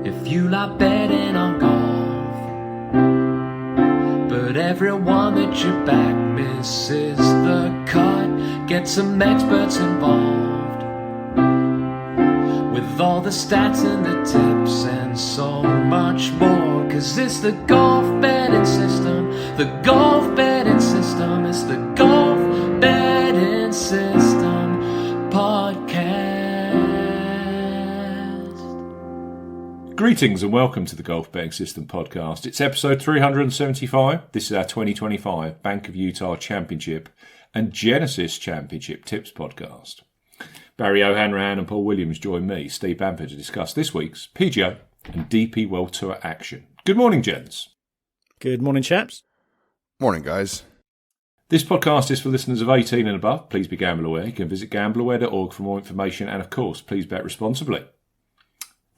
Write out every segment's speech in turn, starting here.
if you like betting on golf. But everyone that you back misses the cut. Get some experts involved with all the stats and the tips and so much more. Cause it's the golf betting system, the golf betting system, it's the golf betting system podcast. Greetings and welcome to the Golf Betting System podcast. It's episode 375. This is our 2025 Bank of Utah Championship and Genesis Championship Tips podcast. Barry O'Hanrahan and Paul Williams join me, Steve Bamford, to discuss this week's PGA and DP World Tour action. Good morning, gents. Good morning, chaps. Morning, guys. This podcast is for listeners of 18 and above. Please be gamble aware. You can visit gambleaware.org for more information, and of course, please bet responsibly.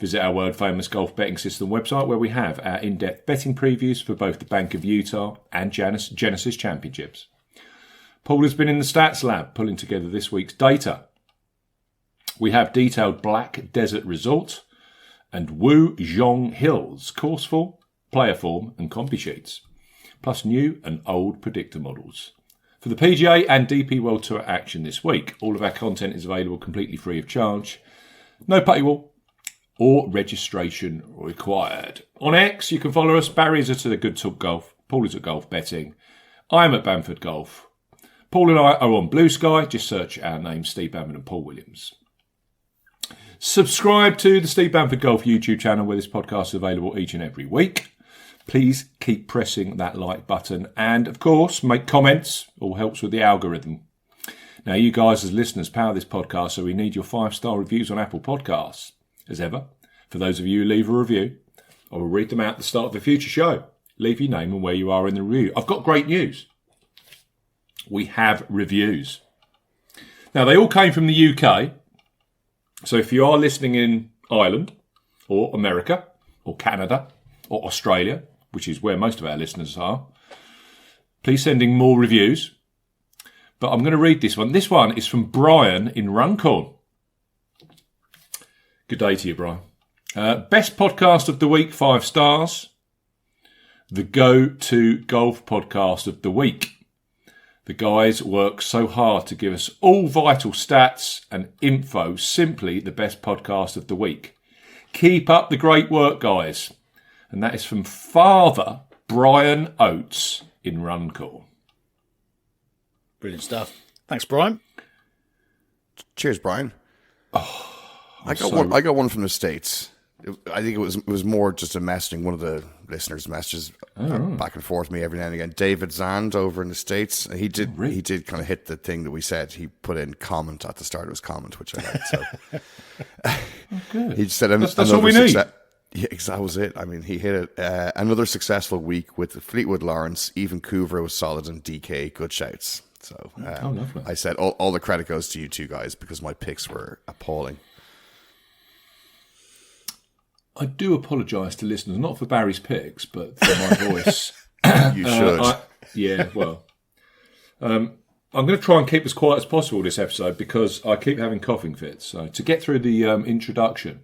Visit our world-famous golf betting system website where we have our in-depth betting previews for both the Bank of Utah and Genesis Championships. Paul has been in the stats lab pulling together this week's data. We have detailed Black Desert Resort and Wu Zhong Hills course form, player form and compy sheets, plus new and old predictor models. For the PGA and DP World Tour action this week, all of our content is available completely free of charge. No paywall or registration required. On X, you can follow us. Barry is at The Good Talk Golf. Paul is at Golf Betting. I am at Bamford Golf. Paul and I are on Bluesky. Just search our names, Steve Bamford and Paul Williams. Subscribe to the Steve Bamford Golf YouTube channel where this podcast is available each and every week. Please keep pressing that like button. And, of course, make comments. All helps with the algorithm. Now, you guys as listeners power this podcast, so we need your 5-star reviews on Apple Podcasts. As ever, for those of you who leave a review, I will read them out at the start of a future show. Leave your name and where you are in the review. I've got great news. We have reviews. Now, they all came from the UK. So if you are listening in Ireland or America or Canada or Australia, which is where most of our listeners are, please send in more reviews. But I'm going to read this one. This one is from Brian in Runcorn. Good day to you, Brian. Best podcast of the week, 5 stars. The go-to golf podcast of the week. The guys work so hard to give us all vital stats and info. Simply the best podcast of the week. Keep up the great work, guys. And that is from Father Brian Oates in Runcorn. Brilliant stuff. Thanks, Brian. Cheers, Brian. I got one from the States. I think it was more just a messaging. One of the listeners' messages back and forth with me every now and again. David Zand over in the States. He did kind of hit the thing that we said. He put in comment at the start of his comment, which I liked. So Good. he said, "That's what we need." Yeah, that was it. I mean, he hit it. Another successful week with Fleetwood, Lawrence. Even Coover was solid, and DK good shouts. So I said all the credit goes to you two guys because my picks were appalling. I do apologise to listeners, not for Barry's picks, but for my voice. You should. I'm going to try and keep as quiet as possible this episode because I keep having coughing fits. So to get through the introduction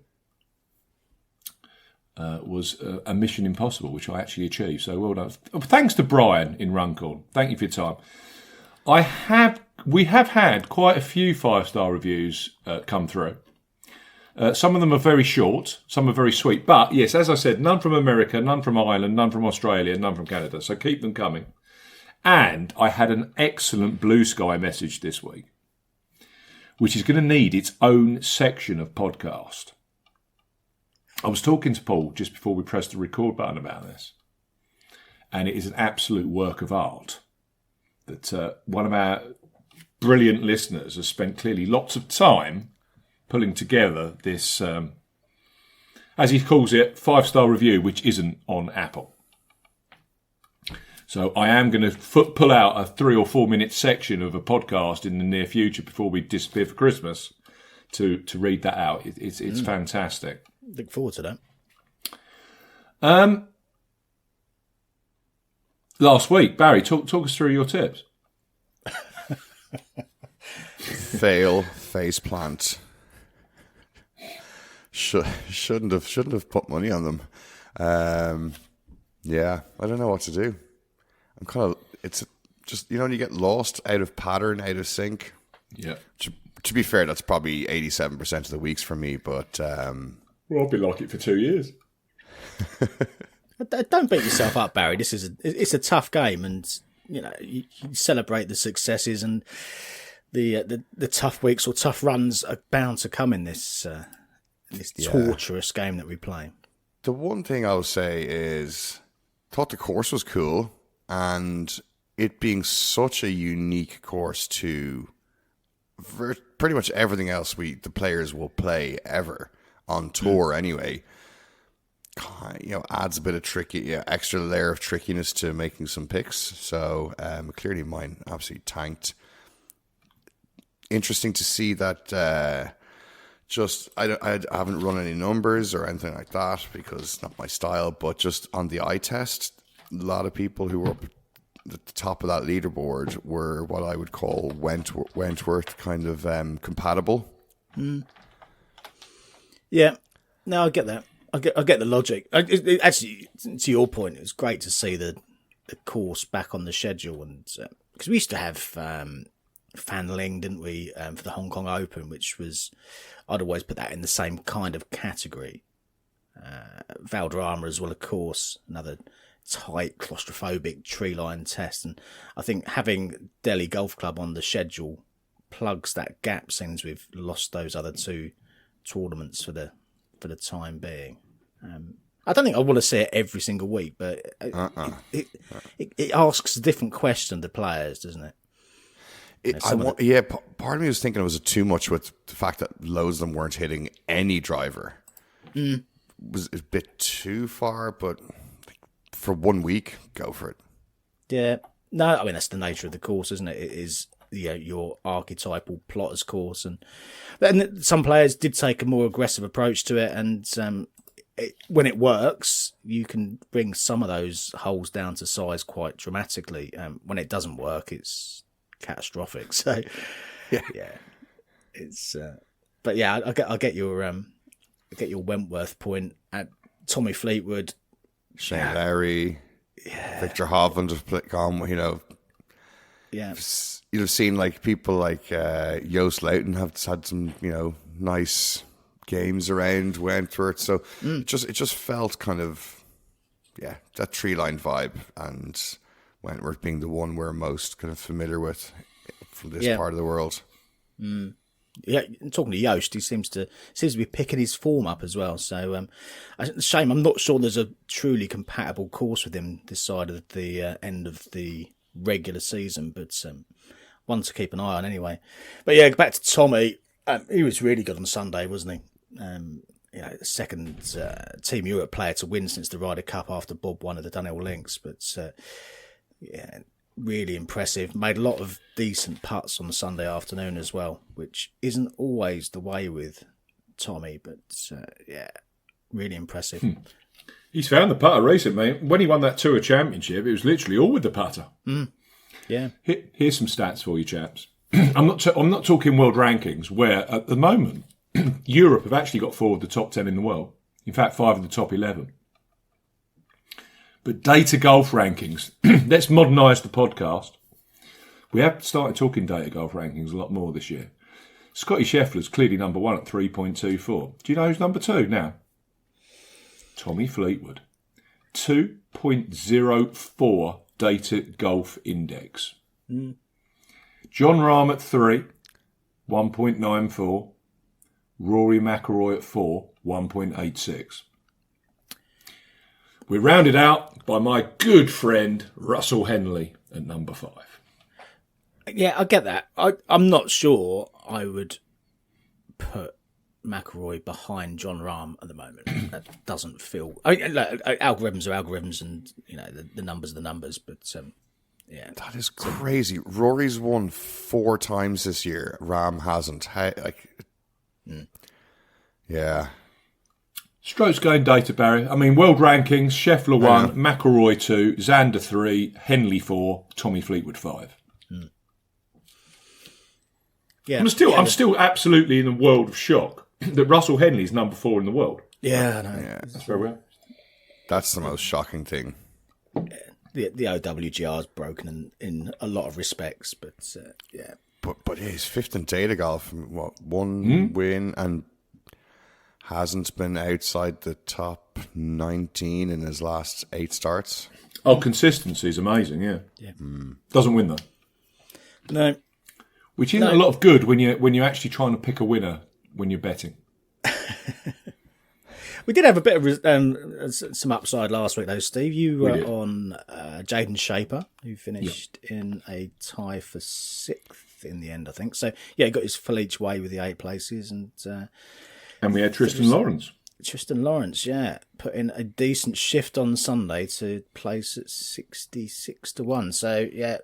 was a mission impossible, which I actually achieved. So well done. Thanks to Brian in Runcorn. Thank you for your time. We have had quite a few 5-star reviews come through. Some of them are very short, some are very sweet. But, yes, as I said, none from America, none from Ireland, none from Australia, none from Canada. So keep them coming. And I had an excellent Bluesky message this week, which is going to need its own section of podcast. I was talking to Paul just before we pressed the record button about this. And it is an absolute work of art that one of our brilliant listeners has spent clearly lots of time pulling together this, as he calls it, 5-star review, which isn't on Apple. So I am going to pull out a 3 or 4 minute section of a podcast in the near future before we disappear for Christmas to read that out. It's fantastic. Look forward to that. Last week, Barry, talk us through your tips. Fail, faceplant. shouldn't have put money on them. Yeah, I don't know what to do. I'm kind of, it's just, when you get lost out of pattern, out of sync. Yeah. To be fair, that's probably 87% of the weeks for me, but... Well, I'll be like it for 2 years. Don't beat yourself up, Barry. It's a tough game, and you celebrate the successes, and the tough weeks or tough runs are bound to come in this torturous game that we play. The one thing I'll say is, thought the course was cool, and it being such a unique course to pretty much everything else the players will play ever on tour anyway, adds a bit of extra layer of trickiness to making some picks. So clearly mine absolutely tanked. Interesting to see that. I haven't run any numbers or anything like that because it's not my style. But just on the eye test, a lot of people who were up at the top of that leaderboard were what I would call Wentworth kind of compatible. Mm. Yeah, no, I get that. I get the logic. Actually, to your point, it was great to see the course back on the schedule, and because we used to have Fanling, didn't we, for the Hong Kong Open, which was, I'd always put that in the same kind of category. Valderrama as well, of course, another tight, claustrophobic tree-line test, and I think having Delhi Golf Club on the schedule plugs that gap since we've lost those other two tournaments for the time being. I don't think I want to see it every single week, but it asks a different question to players, doesn't it? Part of me was thinking it was too much with the fact that loads of them weren't hitting any driver. Was a bit too far, but for 1 week, go for it. Yeah, no, I mean that's the nature of the course, isn't it? It is your archetypal plotter's course, and some players did take a more aggressive approach to it, and when it works, you can bring some of those holes down to size quite dramatically. When it doesn't work, it's catastrophic. So, yeah, it's. But yeah, I get your Wentworth point at Tommy Fleetwood, Shane Lowry, Victor Hovland have gone. Yeah. You'd have seen like people like Joost Luiten have had some nice games around Wentworth, so it just felt kind of that tree line vibe, and Wentworth being the one we're most kind of familiar with from this part of the world. Yeah, talking to Joost, he seems to be picking his form up as well. So shame, I'm not sure there's a truly compatible course with him this side of the end of the regular season, but one to keep an eye on anyway. But yeah, back to Tommy. He was really good on Sunday, wasn't he? Second Team Europe player to win since the Ryder Cup after Bob won at the Dunhill Links. But really impressive. Made a lot of decent putts on the Sunday afternoon as well, which isn't always the way with Tommy. But really impressive. He's found the putter recently. When he won that Tour Championship, it was literally all with the putter. Yeah. Here's some stats for you, chaps. I'm not talking world rankings, where at the moment Europe have actually got 4 of the top 10 in the world. In fact, 5 of the top 11. But data golf rankings. Let's modernise the podcast. We have started talking data golf rankings a lot more this year. Scotty Scheffler's clearly number 1 at 3.24. Do you know who's number 2 now? Tommy Fleetwood. 2.04 data golf index. John Rahm at 3, 1.94. Rory McIlroy at 4, 1.86. We're rounded out by my good friend Russell Henley at number 5. Yeah, I get that. I'm not sure I would put McIlroy behind John Rahm at the moment. That doesn't feel. Algorithms are algorithms, and the numbers are the numbers. But yeah, that is crazy. Rory's won 4 times this year. Rahm hasn't. Yeah. Strokes gained data, Barry. I mean, world rankings: Scheffler 1, McIlroy 2, Xander 3, Henley 4, Tommy Fleetwood 5. Yeah, I'm still absolutely in a world of shock that Russell Henley's number 4 in the world. Yeah, I know. Yeah, That's where we are. that's the most shocking thing. The OWGR is broken in a lot of respects, but yeah. But yeah, he's 5th in data golf. What, one win and hasn't been outside the top 19 in his last 8 starts. Oh, consistency is amazing. Yeah. Doesn't win though. No. Which isn't a lot of good when you're actually trying to pick a winner when you're betting. We did have a bit of some upside last week, though, Steve. You were on Jaden Shaper, who finished in a tie for 6th in the end, I think. So, yeah, he got his full each way with the 8 places. And we had Tristan Lawrence. Tristan Lawrence, yeah, put in a decent shift on Sunday to place at 66-1. So, yeah,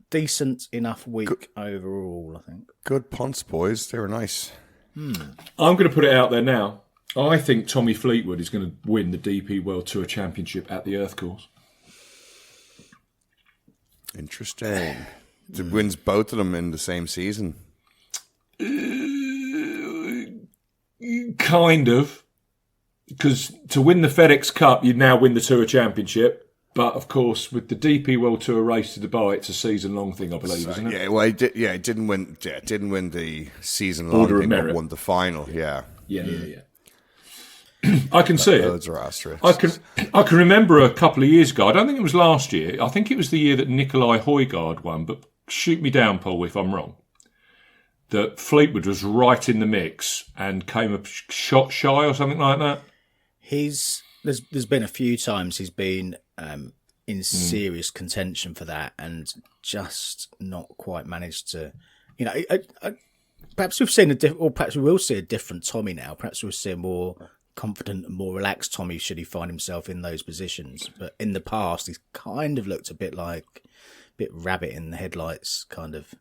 decent enough week overall, I think. Good punts, boys. They were nice. I'm going to put it out there now. I think Tommy Fleetwood is going to win the DP World Tour Championship at the Earth Course. Interesting. Did wins both of them in the same season? Kind of. Because to win the FedEx Cup, you'd now win the Tour Championship. But, of course, with the DP World Tour race to Dubai, it's a season-long thing, I believe, isn't it? Yeah, well, it didn't win. Yeah, it didn't win the season-long thing, but won the final. Yeah. Yeah. I can see it. Those are asterisks. I can remember a couple of years ago. I don't think it was last year. I think it was the year that Nikolai Højgaard won. But shoot me down, Paul, if I'm wrong. That Fleetwood was right in the mix and came a shot shy or something like that. There's been a few times he's been in serious contention for that and just not quite managed to. You know, perhaps we've seen perhaps we will see a different Tommy now. Perhaps we'll see a more confident and more relaxed Tommy should he find himself in those positions. But in the past, he's kind of looked a bit rabbit in the headlights, kind of.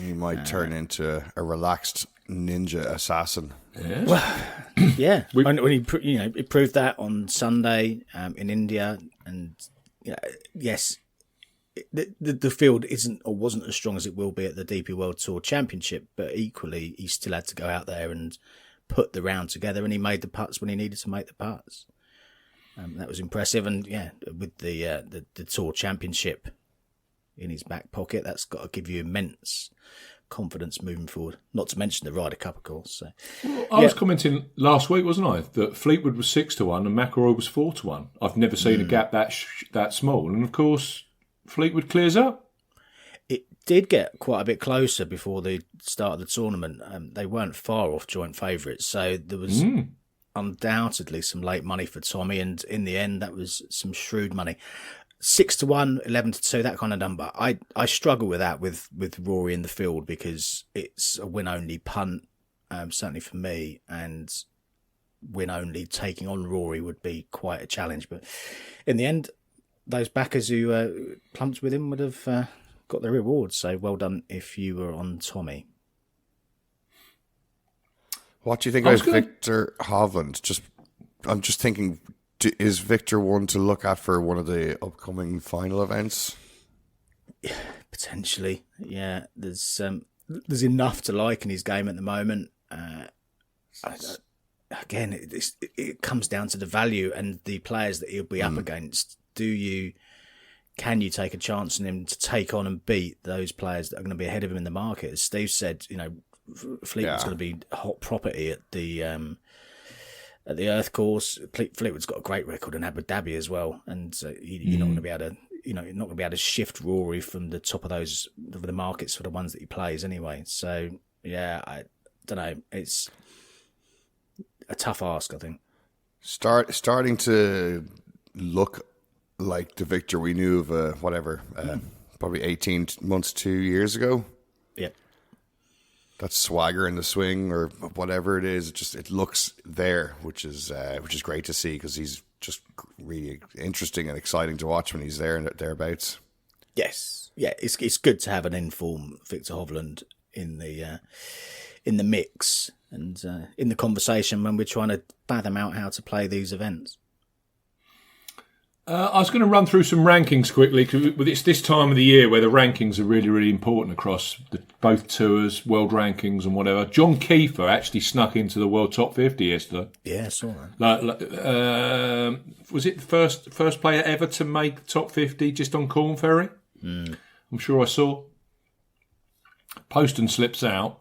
He might turn into a relaxed ninja assassin. Yeah. Well, yeah. When he proved that on Sunday in India, and yes, the field isn't or wasn't as strong as it will be at the DP World Tour Championship, but equally he still had to go out there and put the round together, and he made the putts when he needed to make the putts. That was impressive, and with the Tour Championship in his back pocket, that's got to give you immense confidence moving forward. Not to mention the Ryder Cup, of course. So, well, I was commenting last week, wasn't I, that Fleetwood was 6-1 and McIlroy was 4-1. I've never seen a gap that small, and of course, Fleetwood clears up. It did get quite a bit closer before the start of the tournament. They weren't far off joint favourites, so there was undoubtedly some late money for Tommy, and in the end, that was some shrewd money. 6-1, 11-2, that kind of number. I struggle with that with Rory in the field because it's a win-only punt, certainly for me, and win-only taking on Rory would be quite a challenge. But in the end, those backers who plumped with him would have got their rewards. So well done if you were on Tommy. What do you think about Victor Hovland? I'm just thinking, is Victor one to look at for one of the upcoming final events? Yeah, potentially. Yeah, there's enough to like in his game at the moment. Again, it comes down to the value and the players that he'll be up against. Can you take a chance on him to take on and beat those players that are going to be ahead of him in the market? As Steve said, Fleetwood's going to be hot property at the Earth Course. Fleetwood's got a great record in Abu Dhabi as well, and you're not going to be able to, you're not going to be able to shift Rory from the top of the markets for the ones that he plays anyway. So yeah, I don't know. It's a tough ask, I think. Starting to look like the Victor we knew of, probably 18 months, 2 years ago. Yeah. That swagger in the swing or whatever it is, it looks there, which is great to see because he's just really interesting and exciting to watch when he's there and thereabouts. Yes, yeah, it's good to have an informed Victor Hovland in the mix and in the conversation when we're trying to fathom out how to play these events. I was going to run through some rankings quickly because it's this time of the year where the rankings are really, really important across both tours, world rankings and whatever. John Kiefer actually snuck into the world top 50 yesterday. Yeah, I saw that. Was it the first player ever to make the top 50 just on Corn Ferry? I'm sure I saw. Poston slips out.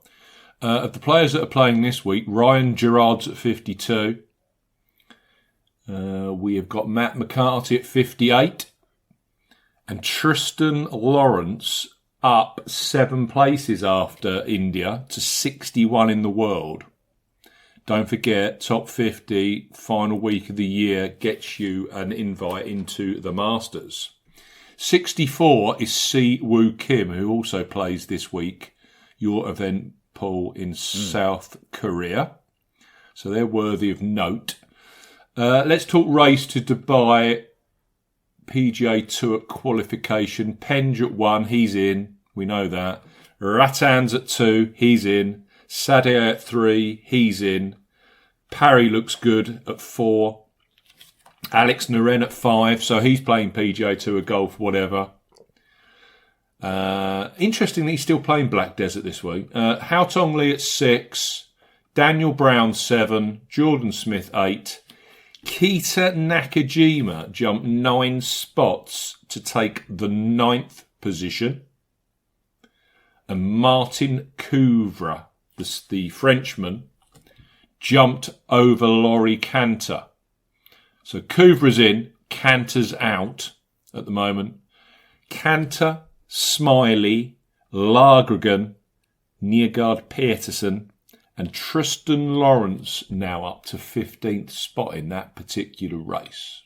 Of the players that are playing this week, Ryan Gerard's at 52. We have got Matt McCarthy at 58 and Tristan Lawrence up 7 places after India to 61 in the world. Don't forget, top 50, final week of the year gets you an invite into the Masters. 64 is Si Woo Kim, who also plays this week, your event, Paul, in South Korea. So they're worthy of note. Let's talk race to Dubai PGA Tour qualification. Penge at 1, he's in. We know that. Ratan's at 2, he's in. Sadeh at 3, he's in. Parry looks good at 4. Alex Naren at 5, so he's playing PGA Tour golf, whatever. Interestingly, he's still playing Black Desert this week. Hao Tong Lee at 6. Daniel Brown 7. Jordan Smith 8. Keita Nakajima jumped 9 spots to take the 9th position. And Martin Couvre, the Frenchman, jumped over Laurie Cantor. So Couvre's in, Cantor's out at the moment. Cantor, Smiley, Lagergren, Niergaard Peterson, and Tristan Lawrence now up to 15th spot in that particular race.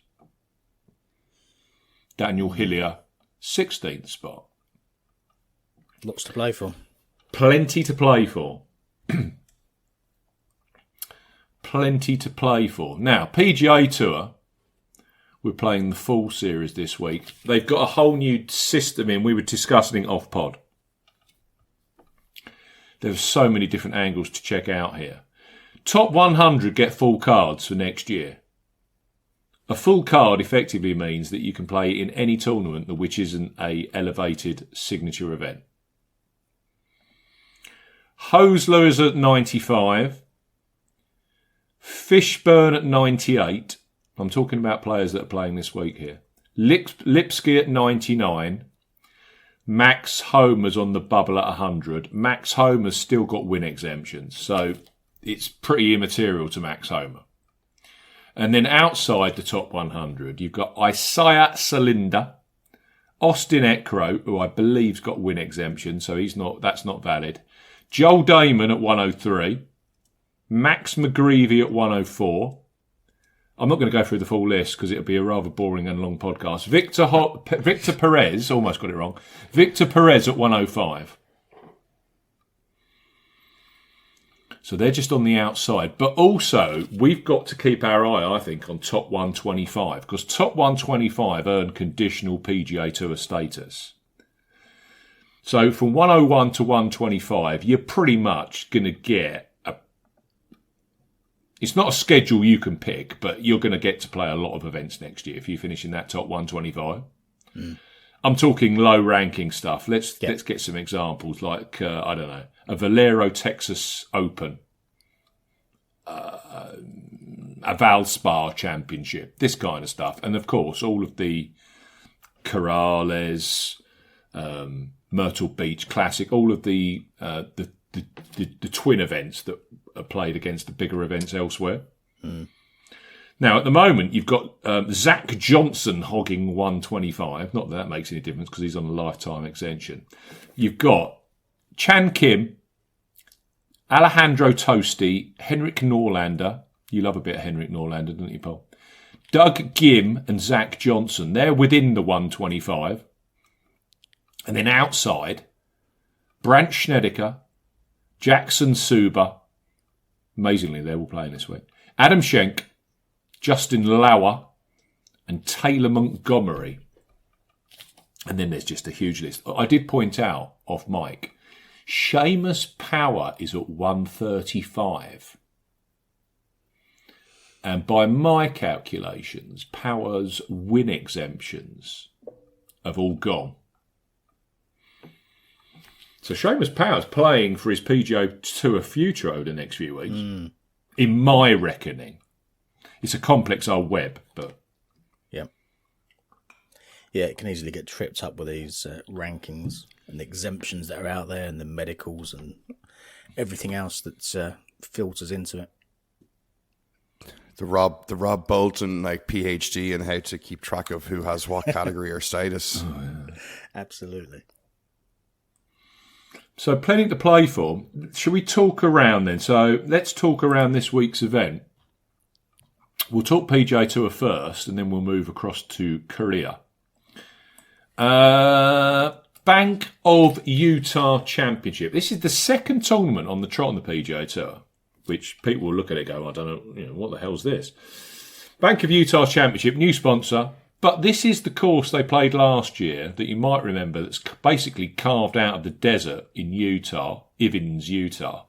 Daniel Hillier, 16th spot. Lots to play for. Plenty to play for. Plenty to play for. Now, PGA Tour, we're playing the full series this week. They've got a whole new system in. We were discussing it off pod. There's so many different angles to check out here. Top 100 get full cards for next year. A full card effectively means that you can play in any tournament which isn't a elevated signature event. Hosler is at 95. Fishburne at 98. I'm talking about players that are playing this week here. Lipsky at 99. Max Homer's on the bubble at 100. Max Homer's still got win exemptions, so it's pretty immaterial to Max Homer. And then outside the top 100, you've got Isaiah Salinder, Austin Eckroat, who I believe's got win exemption, so that's not valid. Joel Damon at 103. Max McGreevy at 104. I'm not going to go through the full list because it'll be a rather boring and long podcast. Victor Perez, almost got it wrong. Victor Perez at 105. So they're just on the outside. But also, we've got to keep our eye, I think, on top 125 because top 125 earn conditional PGA Tour status. So from 101 to 125, you're pretty much going to get it's not a schedule you can pick, but you're going to get to play a lot of events next year if you finish in that top 125. I'm talking low ranking stuff. Let's get some examples like, I don't know, a Valero Texas Open, a Valspar Championship, this kind of stuff. And of course, all of the Corrales, Myrtle Beach Classic, all of the twin events that are played against the bigger events elsewhere. Now, at the moment, you've got Zach Johnson hogging 125. Not that that makes any difference because he's on a lifetime extension. You've got Chan Kim, Alejandro Tosti, Henrik Norlander. You love a bit of Henrik Norlander, don't you, Paul? Doug Gim and Zach Johnson. They're within the 125. And then outside, Brant Schnedeker, Jackson Suba. Amazingly, they're all playing this week. Adam Schenk, Justin Lauer, and Taylor Montgomery. And then there's just a huge list. I did point out off mic, Seamus Power is at 135. And by my calculations, Power's win exemptions have all gone. So Seamus Power's playing for his PGA Tour future over the next few weeks. In my reckoning. It's a complex old web, but... Yeah, it can easily get tripped up with these rankings and the exemptions that are out there and the medicals and everything else that filters into it. The Rob Bolton PhD and how to keep track of who has what category or status. Oh, yeah. Absolutely. So plenty to play for. Shall we talk around then? So let's talk around this week's event. We'll talk PGA Tour first, and then we'll move across to Korea. Bank of Utah Championship. This is the second tournament on the trot on the PGA Tour, which people will look at it and go, I don't know, what the hell's this? Bank of Utah Championship, new sponsor. But this is the course they played last year that you might remember that's basically carved out of the desert in Utah, Ivins, Utah,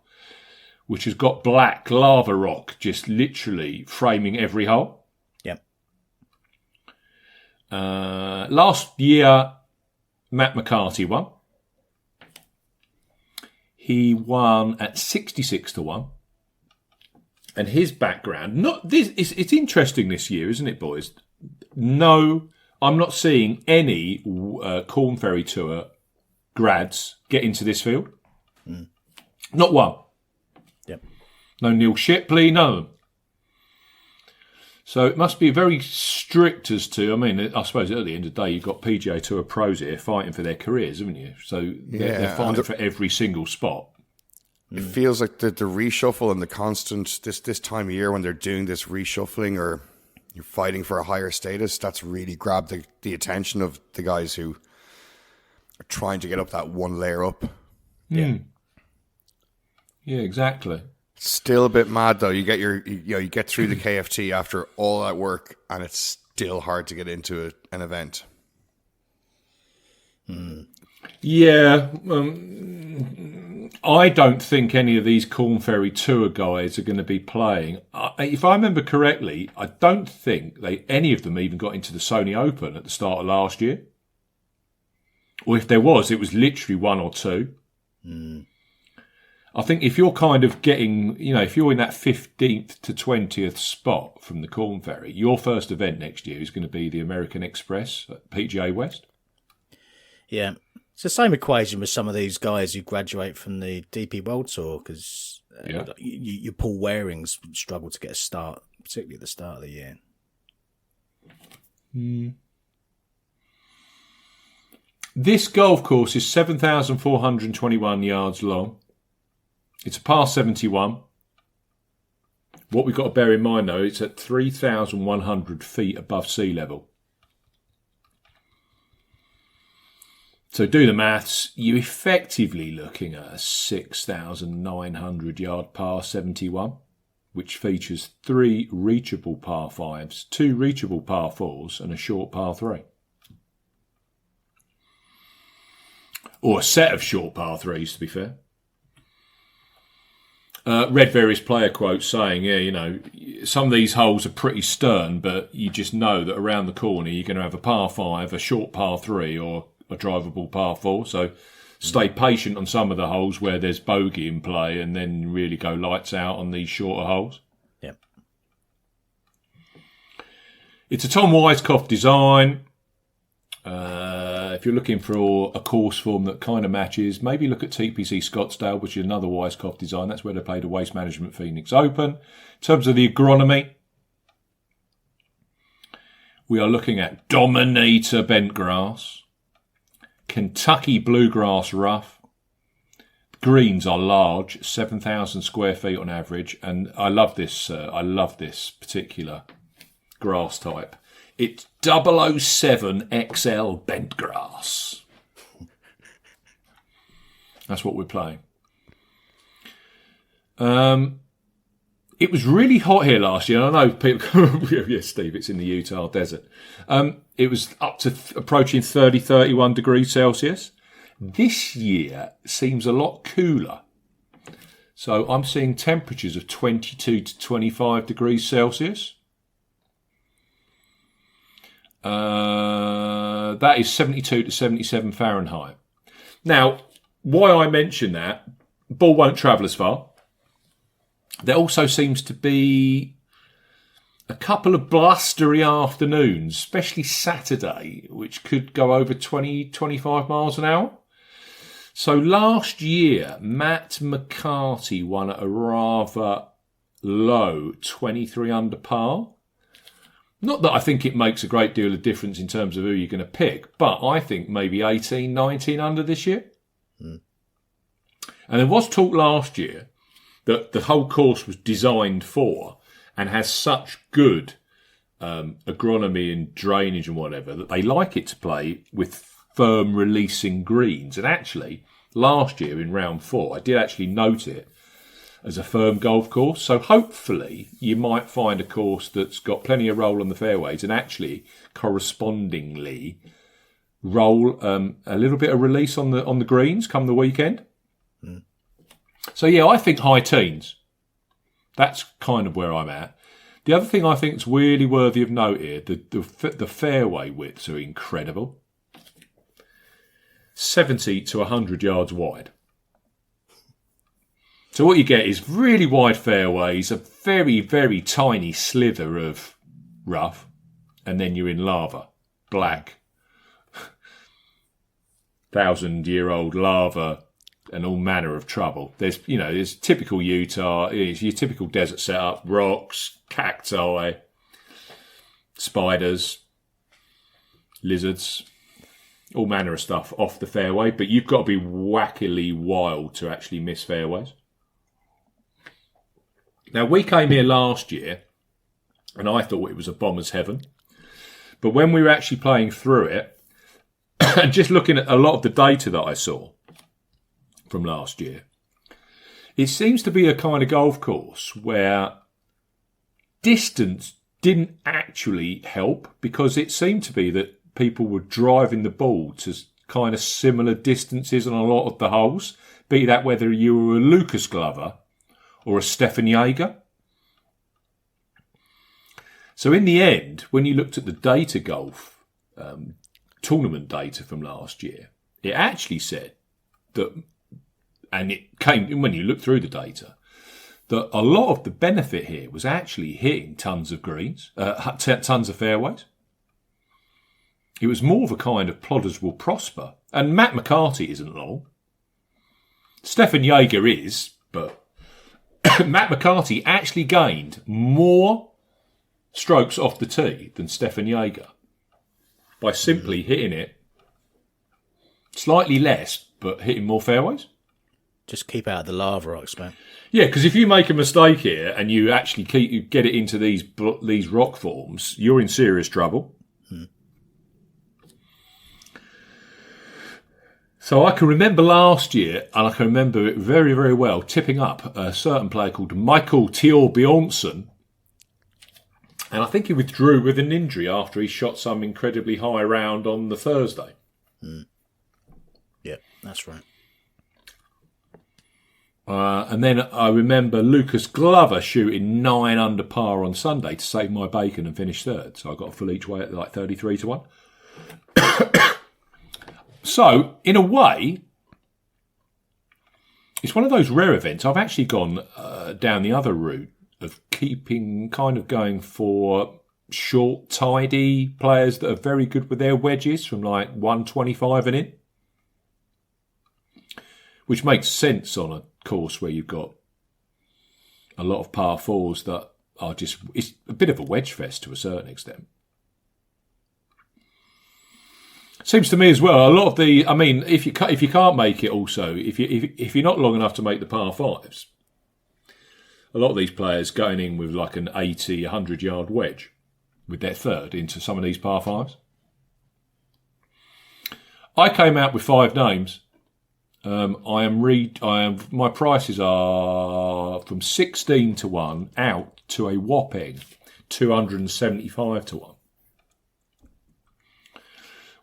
which has got black lava rock just literally framing every hole. Last year, Matt McCarthy won. He won at 66-1. And his background, it's interesting this year, isn't it, boys? No, I'm not seeing any Corn Ferry Tour grads get into this field. Not one. No Neil Shipley, none of them. So it must be very strict I suppose at the end of the day, you've got PGA Tour pros here fighting for their careers, haven't you? So they're fighting for every single spot. It feels like the reshuffle and the constant, this time of year when they're doing this reshuffling or you're fighting for a higher status, that's really grabbed the attention of the guys who are trying to get up that one layer up. Yeah, exactly. Still a bit mad though. You get through the KFT after all that work, and it's still hard to get into an event. Yeah, I don't think any of these Corn Ferry Tour guys are going to be playing. If I remember correctly, I don't think any of them even got into the Sony Open at the start of last year. Or if there was, it was literally one or two. I think if you're kind of getting, if you're in that 15th to 20th spot from the Corn Ferry, your first event next year is going to be the American Express at PGA West. Yeah. It's the same equation with some of these guys who graduate from the DP World Tour because your Paul Warings struggle to get a start, particularly at the start of the year. This golf course is 7,421 yards long. It's a par 71. What we've got to bear in mind, though, it's at 3,100 feet above sea level. So do the maths. You're effectively looking at a 6,900 yard par 71, which features 3 reachable par 5s, 2 reachable par 4s, and a short par 3. Or a set of short par 3s, to be fair. Read various player quotes saying, some of these holes are pretty stern, but you just know that around the corner you're going to have a par 5, a short par 3, or a drivable par 4. So stay patient on some of the holes where there's bogey in play, and then really go lights out on these shorter holes. Yep. It's a Tom Weiskopf design. If you're looking for a course form that kind of matches, maybe look at TPC Scottsdale, which is another Weiskopf design. That's where they play the Waste Management Phoenix Open. In terms of the agronomy, we are looking at Dominator bent grass, Kentucky bluegrass rough. Greens are large, 7,000 square feet on average, and I love this particular grass type. It's 007 XL bent grass. That's what we're playing. It was really hot here last year. I know people... yes, Steve, it's in the Utah desert. It was up to approaching 30, 31 degrees Celsius. This year seems a lot cooler. So I'm seeing temperatures of 22 to 25 degrees Celsius. That is 72 to 77 Fahrenheit. Now, why I mention that, ball won't travel as far. There also seems to be a couple of blustery afternoons, especially Saturday, which could go over 20, 25 miles an hour. So last year, Matt McCarty won at a rather low 23 under par. Not that I think it makes a great deal of difference in terms of who you're going to pick, but I think maybe 18, 19 under this year. And there was talk last year that the whole course was designed for and has such good agronomy and drainage and whatever that they like it to play with firm releasing greens. And actually, last year in round 4, I did actually note it as a firm golf course. So hopefully you might find a course that's got plenty of roll on the fairways and actually correspondingly roll a little bit of release on the greens come the weekend. So yeah, I think high teens. That's kind of where I'm at. The other thing I think is really worthy of note here, the fairway widths are incredible. 70 to 100 yards wide. So what you get is really wide fairways, a very, very tiny slither of rough, and then you're in lava, black, 1,000-year-old lava, and all manner of trouble. There's typical Utah, it's your typical desert setup, rocks, cacti, spiders, lizards, all manner of stuff off the fairway, but you've got to be wackily wild to actually miss fairways. Now, we came here last year, and I thought it was a bomber's heaven. But when we were actually playing through it, and just looking at a lot of the data that I saw from last year, it seems to be a kind of golf course where distance didn't actually help, because it seemed to be that people were driving the ball to kind of similar distances on a lot of the holes, be that whether you were a Lucas Glover or a Stefan Jaeger. So in the end, when you looked at the data golf tournament data from last year, it actually said that, and it came when you look through the data, that a lot of the benefit here was actually hitting tons of greens, tons of fairways. It was more of a kind of plodders will prosper. And Matt McCarty isn't long. Stefan Jaeger is, but Matt McCarty actually gained more strokes off the tee than Stefan Jaeger by simply hitting it slightly less, but hitting more fairways. Just keep out of the lava, I expect. Yeah, because if you make a mistake here and you actually get it into these rock forms, you're in serious trouble. So I can remember last year, and I can remember it very, very well, tipping up a certain player called Michael Thior Bjornsson. And I think he withdrew with an injury after he shot some incredibly high round on the Thursday. Yeah, that's right. And then I remember Lucas Glover shooting 9 under par on Sunday to save my bacon and finish third. So I got a full each way at like 33 to 1. So, in a way, it's one of those rare events. I've actually gone down the other route of going for short, tidy players that are very good with their wedges from like 125 and in. Which makes sense on a course where you've got a lot of par fours that are just, it's a bit of a wedge fest to a certain extent. Seems to me as well, a lot of the, I mean, if you can't make it also, if you're not long enough to make the par fives, a lot of these players going in with like an 80, 100 yard wedge with their third into some of these par fives. I came out with 5 names. My prices are from 16 to 1 out to a whopping 275 to 1.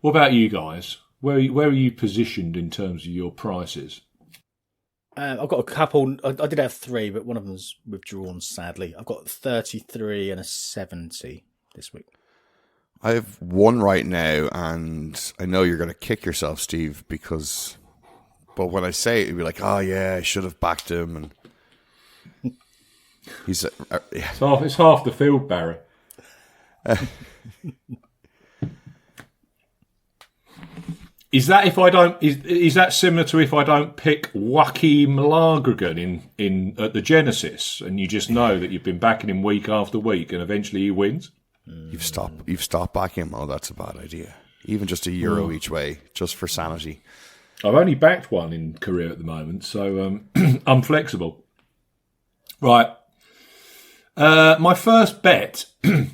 What about you guys? Where are you positioned in terms of your prices? I've got a couple. I did have 3, but one of them's withdrawn, sadly. I've got 33 and a 70 this week. I have 1 right now, and I know you're going to kick yourself, Steve, but when I say it, you'll be like, oh, yeah, I should have backed him. And he's... yeah. It's half the field, Barry. Is that if I don't? Is that similar to if I don't pick Joachim Lagergren in at the Genesis, and you just know that you've been backing him week after week, and eventually he wins? You've stopped backing him. Oh, that's a bad idea. Even just €1 each way, just for sanity. I've only backed one in career at the moment, so I'm flexible. Right. My first bet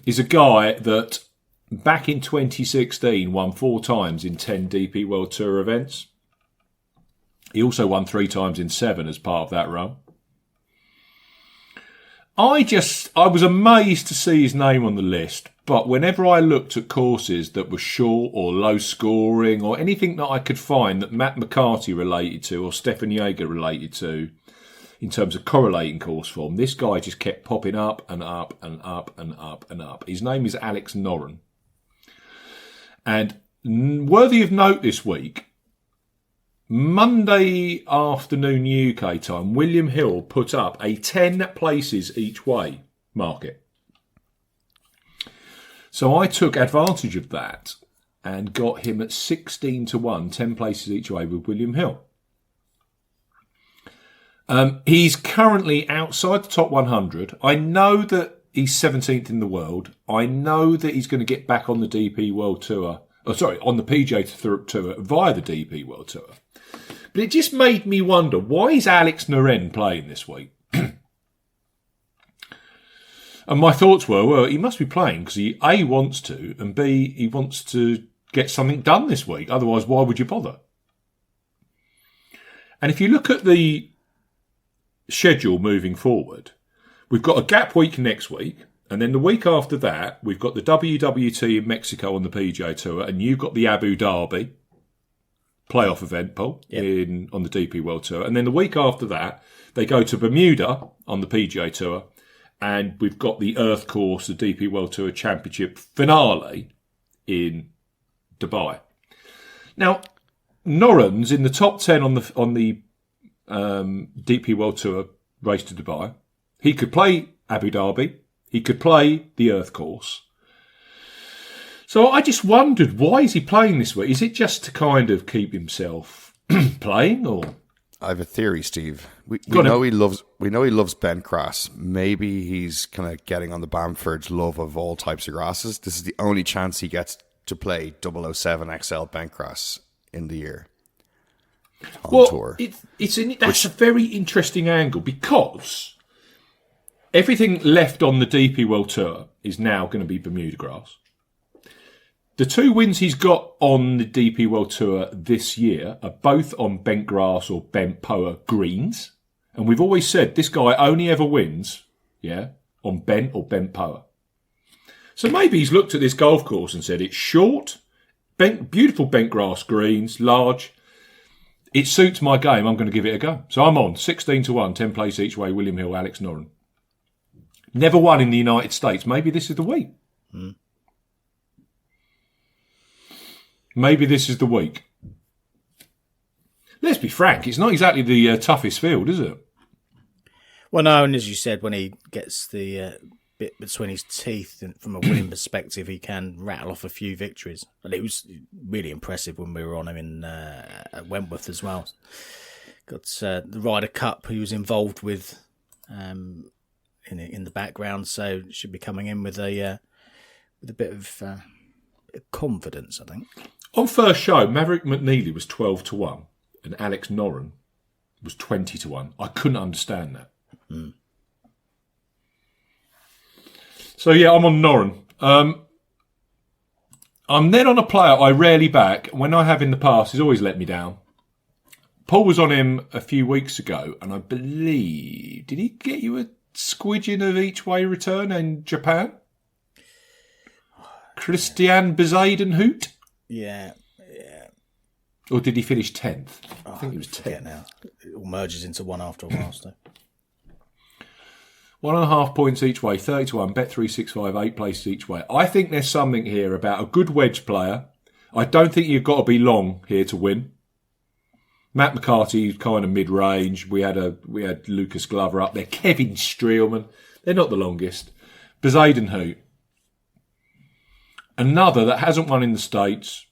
is a guy that back in 2016 won 4 times in 10 DP World Tour events. He also won 3 times in 7 as part of that run. I was amazed to see his name on the list, but whenever I looked at courses that were short or low scoring or anything that I could find that Matt McCarthy related to or Stefan Jaeger related to in terms of correlating course form, this guy just kept popping up and up and up and up and up. His name is Alex Noren. And worthy of note this week, Monday afternoon UK time, William Hill put up a 10 places each way market. So I took advantage of that and got him at 16 to 1, 10 places each way with William Hill. He's currently outside the top 100. I know that he's 17th in the world. I know that he's going to get back on the DP World Tour. On the PGA Tour via the DP World Tour. But it just made me wonder, why is Alex Noren playing this week? And my thoughts were, well, he must be playing because he A, wants to, and B, he wants to get something done this week. Otherwise, why would you bother? And if you look at the schedule moving forward, we've got a gap week next week, and then the week after that, we've got the WWT in Mexico on the PGA Tour, and you've got the Abu Dhabi playoff event, Paul, on the DP World Tour. And then the week after that, they go to Bermuda on the PGA Tour, and we've got the Earth Course, the DP World Tour Championship finale in Dubai. Now, Noren's in the top 10 on the DP World Tour race to Dubai. He could play Abu Dhabi. He could play the Earth Course. So I just wondered, why is he playing this week? Is it just to kind of keep himself playing, or? I have a theory, Steve. We know he loves bent grass. Maybe he's kind of getting on the Bamford's love of all types of grasses. This is the only chance he gets to play 007 XL bent grass in the year on tour. That's a very interesting angle, because everything left on the DP World Tour is now going to be Bermuda grass. The 2 wins he's got on the DP World Tour this year are both on bent grass or bent poa greens. And we've always said this guy only ever wins, on bent or bent poa. So maybe he's looked at this golf course and said, it's short, beautiful bent grass greens, large. It suits my game. I'm going to give it a go. So I'm on 16 to 1, 10 place each way, William Hill, Alex Noren. Never won in the United States. Maybe this is the week. Maybe this is the week. Let's be frank, it's not exactly the toughest field, is it? Well, no, and as you said, when he gets the bit between his teeth, and from a winning perspective, he can rattle off a few victories. And it was really impressive when we were on him at Wentworth as well. Got the Ryder Cup he was involved with in the background, so should be coming in with a bit of confidence, I think. On first show, Maverick McNeely was 12 to 1 and Alex Noren was 20 to 1. I couldn't understand that. So, I'm on Noren. I'm then on a player I rarely back. When I have in the past, he's always let me down. Paul was on him a few weeks ago, and I believe... Did he get you a squidgen of each way return in Japan? Christian Bezuidenhout? Yeah. Or did he finish 10th? Oh, I think he was 10th. now. It all merges into one after a while, so. 1.5 points each way, 30 to 1, Bet365, 8 places each way. I think there's something here about a good wedge player. I don't think you've got to be long here to win. Matt McCarthy, kind of mid-range. We had Lucas Glover up there. Kevin Streelman. They're not the longest. Bezadenhout. Another that hasn't won in the States,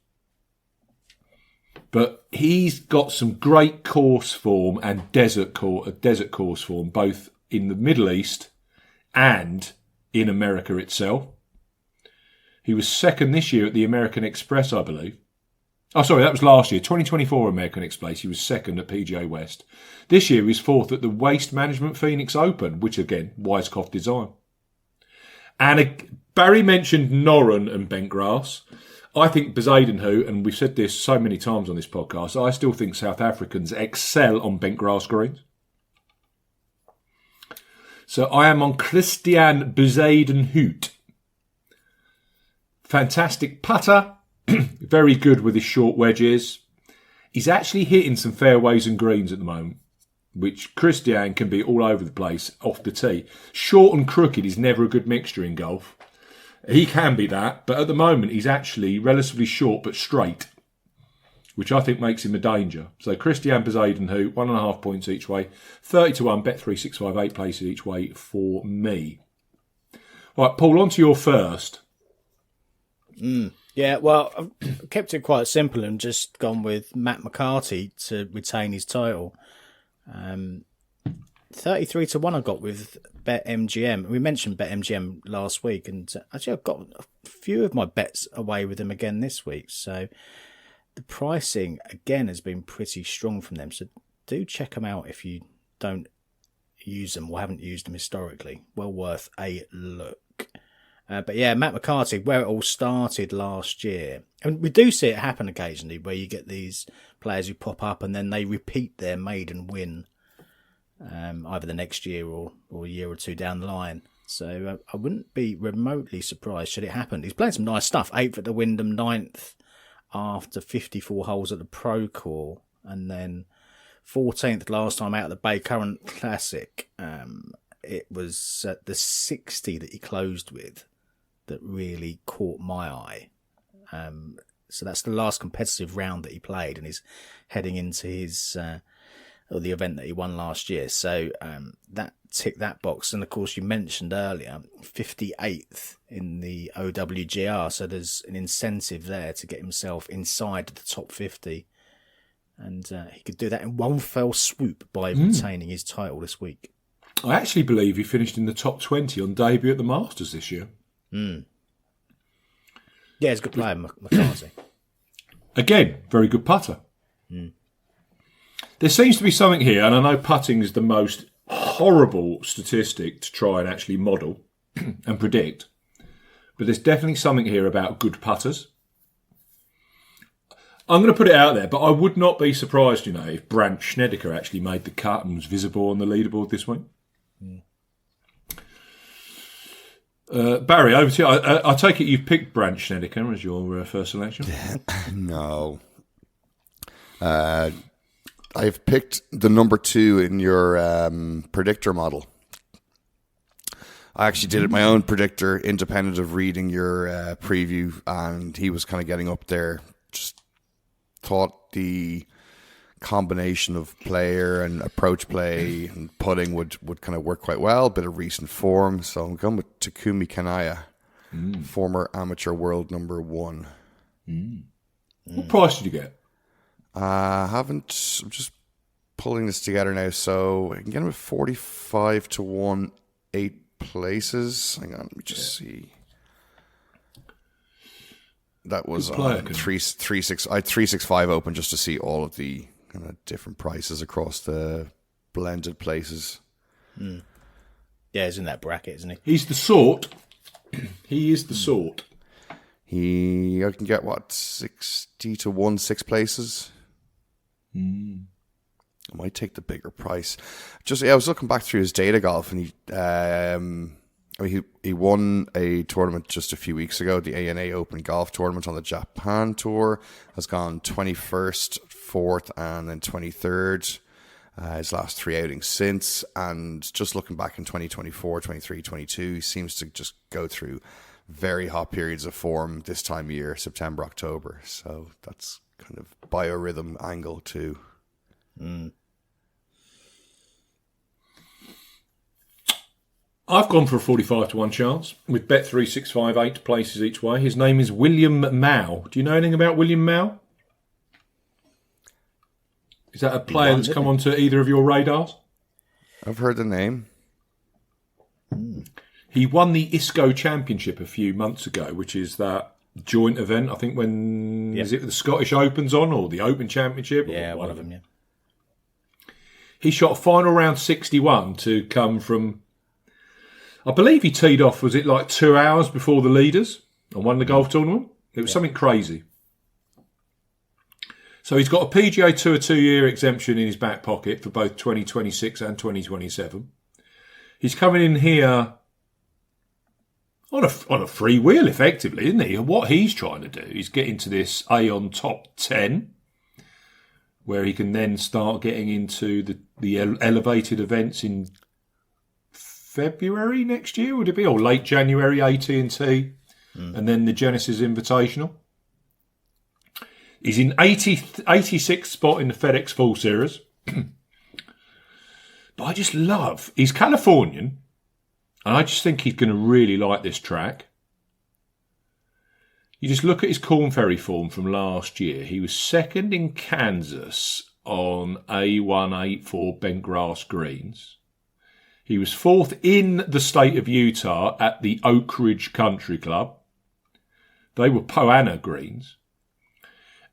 but he's got some great course form and desert course form, both in the Middle East and in America itself. He was second this year at the American Express, I believe. Oh, sorry, that was last year. 2024 American Express. He was second at PGA West. This year he was fourth at the Waste Management Phoenix Open, which again, Weiskopf design. And Barry mentioned Noren and Bentgrass. I think Bezadenhout, and we've said this so many times on this podcast, I still think South Africans excel on bentgrass greens. So I am on Christian Bezadenhout. Fantastic putter. Very good with his short wedges. He's actually hitting some fairways and greens at the moment, which Christian can be all over the place off the tee. Short and crooked is never a good mixture in golf. He can be that, but at the moment he's actually relatively short but straight, which I think makes him a danger. So Christian Bezadenhout, 1.5 points each way, 30 to 1, Bet365, 8 places each way for me. Right, Paul, on to your first. Yeah, well, I've kept it quite simple and just gone with Matt McCarthy to retain his title. 33 to 1 I got with BetMGM. We mentioned BetMGM last week, and actually I've got a few of my bets away with them again this week. So the pricing, again, has been pretty strong from them. So do check them out if you don't use them or haven't used them historically. Well worth a look. But yeah, Matt McCarthy, where it all started last year. And we do see it happen occasionally where you get these players who pop up and then they repeat their maiden win either the next year or a year or two down the line. So I wouldn't be remotely surprised should it happen. He's playing some nice stuff. 8th at the Wyndham, 9th after 54 holes at the Pro Tour, and then 14th last time out at the Bay Current Classic. It was the 60 that he closed with that really caught my eye. So that's the last competitive round that he played, and he's heading into his the event that he won last year. So that ticked that box. And of course, you mentioned earlier 58th in the OWGR. So there's an incentive there to get himself inside the top 50. And he could do that in one fell swoop by retaining his title this week. I actually believe he finished in the top 20 on debut at the Masters this year. Yeah, he's a good player, McCarthy. Again, very good putter. There seems to be something here, and I know putting is the most horrible statistic to try and actually model and predict, but there's definitely something here about good putters. I'm going to put it out there, but I would not be surprised, if Brandt Snedeker actually made the cut and was visible on the leaderboard this week. Barry, over to you. I take it you've picked Brandt Snedeker as your first selection? No. I've picked the number 2 in your predictor model. I actually did my own predictor, independent of reading your preview, and he was kind of getting up there. Just thought the combination of player and approach play and putting would kind of work quite well. A bit of recent form. So I'm going with Takumi Kanaya, former amateur world number 1. What price did you get? I'm just pulling this together now. So I can get him at 45 to 1, 8 places. Hang on, let me just see. That was 365. I had 365 open just to see all of the kind of different prices across the blended places. Yeah, he's in that bracket, isn't he? He's the sort. He is the sort. I can get 60 to 1, 6 places. I might take the bigger price. I was looking back through his data golf, and I mean, he won a tournament just a few weeks ago, the ANA Open Golf Tournament on the Japan Tour. Has gone 21st, 4th, and then 23rd. His last 3 outings since. And just looking back in 2024, 23, 22, he seems to just go through very hot periods of form this time of year, September, October. So that's kind of biorhythm angle too. I've gone for a 45 to 1 chance with Bet365 8 places each way. His name is William Mao. Do you know anything about William Mao? Is that a player that's come onto either of your radars? I've heard the name. He won the ISCO Championship a few months ago, which is that joint event. I think is it the Scottish Open's on or the Open Championship? Yeah, one of them, yeah. He shot a final round 61 to come from... I believe he teed off, was it like 2 hours before the leaders and won the golf tournament? It was something crazy. So he's got a PGA Tour 2-year exemption in his back pocket for both 2026 and 2027. He's coming in here on a free wheel, effectively, isn't he? And what he's trying to do is get into this Aon top 10, where he can then start getting into the elevated events in February next year, would it be? Or late January, AT&T, and then the Genesis Invitational. He's in 86th spot in the FedEx Full Series. But I just love... He's Californian, and I just think he's going to really like this track. You just look at his Corn Ferry form from last year. He was second in Kansas on A184 bent grass greens. He was fourth in the state of Utah at the Oak Ridge Country Club. They were Poana greens.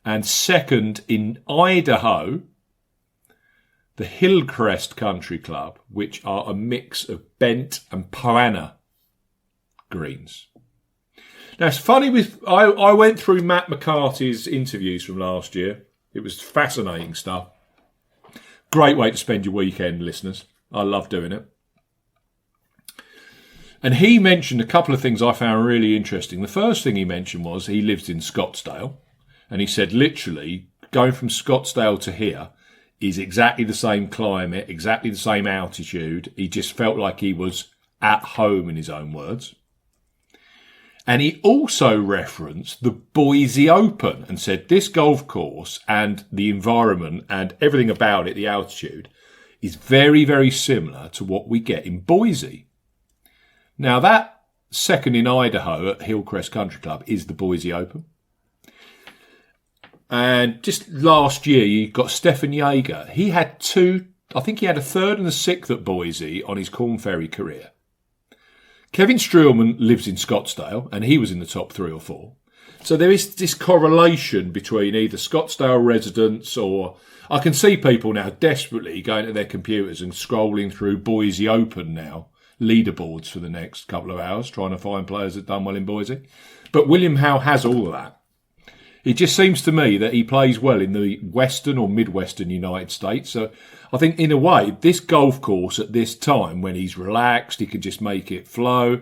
And second in Idaho, the Hillcrest Country Club, which are a mix of bent and Poana greens. Now, it's funny I went through Matt McCarthy's interviews from last year. It was fascinating stuff. Great way to spend your weekend, listeners. I love doing it. And he mentioned a couple of things I found really interesting. The first thing he mentioned was he lives in Scottsdale. And he said, literally, going from Scottsdale to here is exactly the same climate, exactly the same altitude. He just felt like he was at home, in his own words. And he also referenced the Boise Open and said this golf course and the environment and everything about it, the altitude, is very, very similar to what we get in Boise. Now, that second in Idaho at Hillcrest Country Club is the Boise Open. And just last year, you got Stefan Jaeger. He had I think he had a third and a sixth at Boise on his Corn Ferry career. Kevin Streelman lives in Scottsdale, and he was in the top 3 or 4. So there is this correlation between either Scottsdale residents or... I can see people now desperately going to their computers and scrolling through Boise Open now, leaderboards for the next couple of hours, trying to find players that done well in Boise. But William Howe has all of that. It just seems to me that he plays well in the western or midwestern United States. So I think, in a way, this golf course at this time, when he's relaxed, he can just make it flow.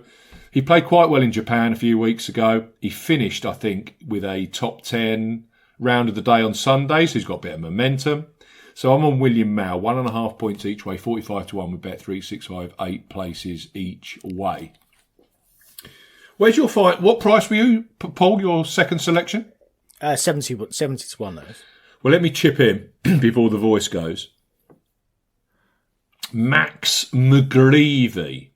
He played quite well in Japan a few weeks ago. He finished, I think, with a top 10 round of the day on Sunday, so he's got a bit of momentum. So I'm on William Mao, 1.5 points each way, 45 to 1 with Bet365, 8 places each way. Where's your fight? What price were you, Paul, your second selection? 70 to 1, that is. Well, let me chip in before the voice goes. Max McGreevy.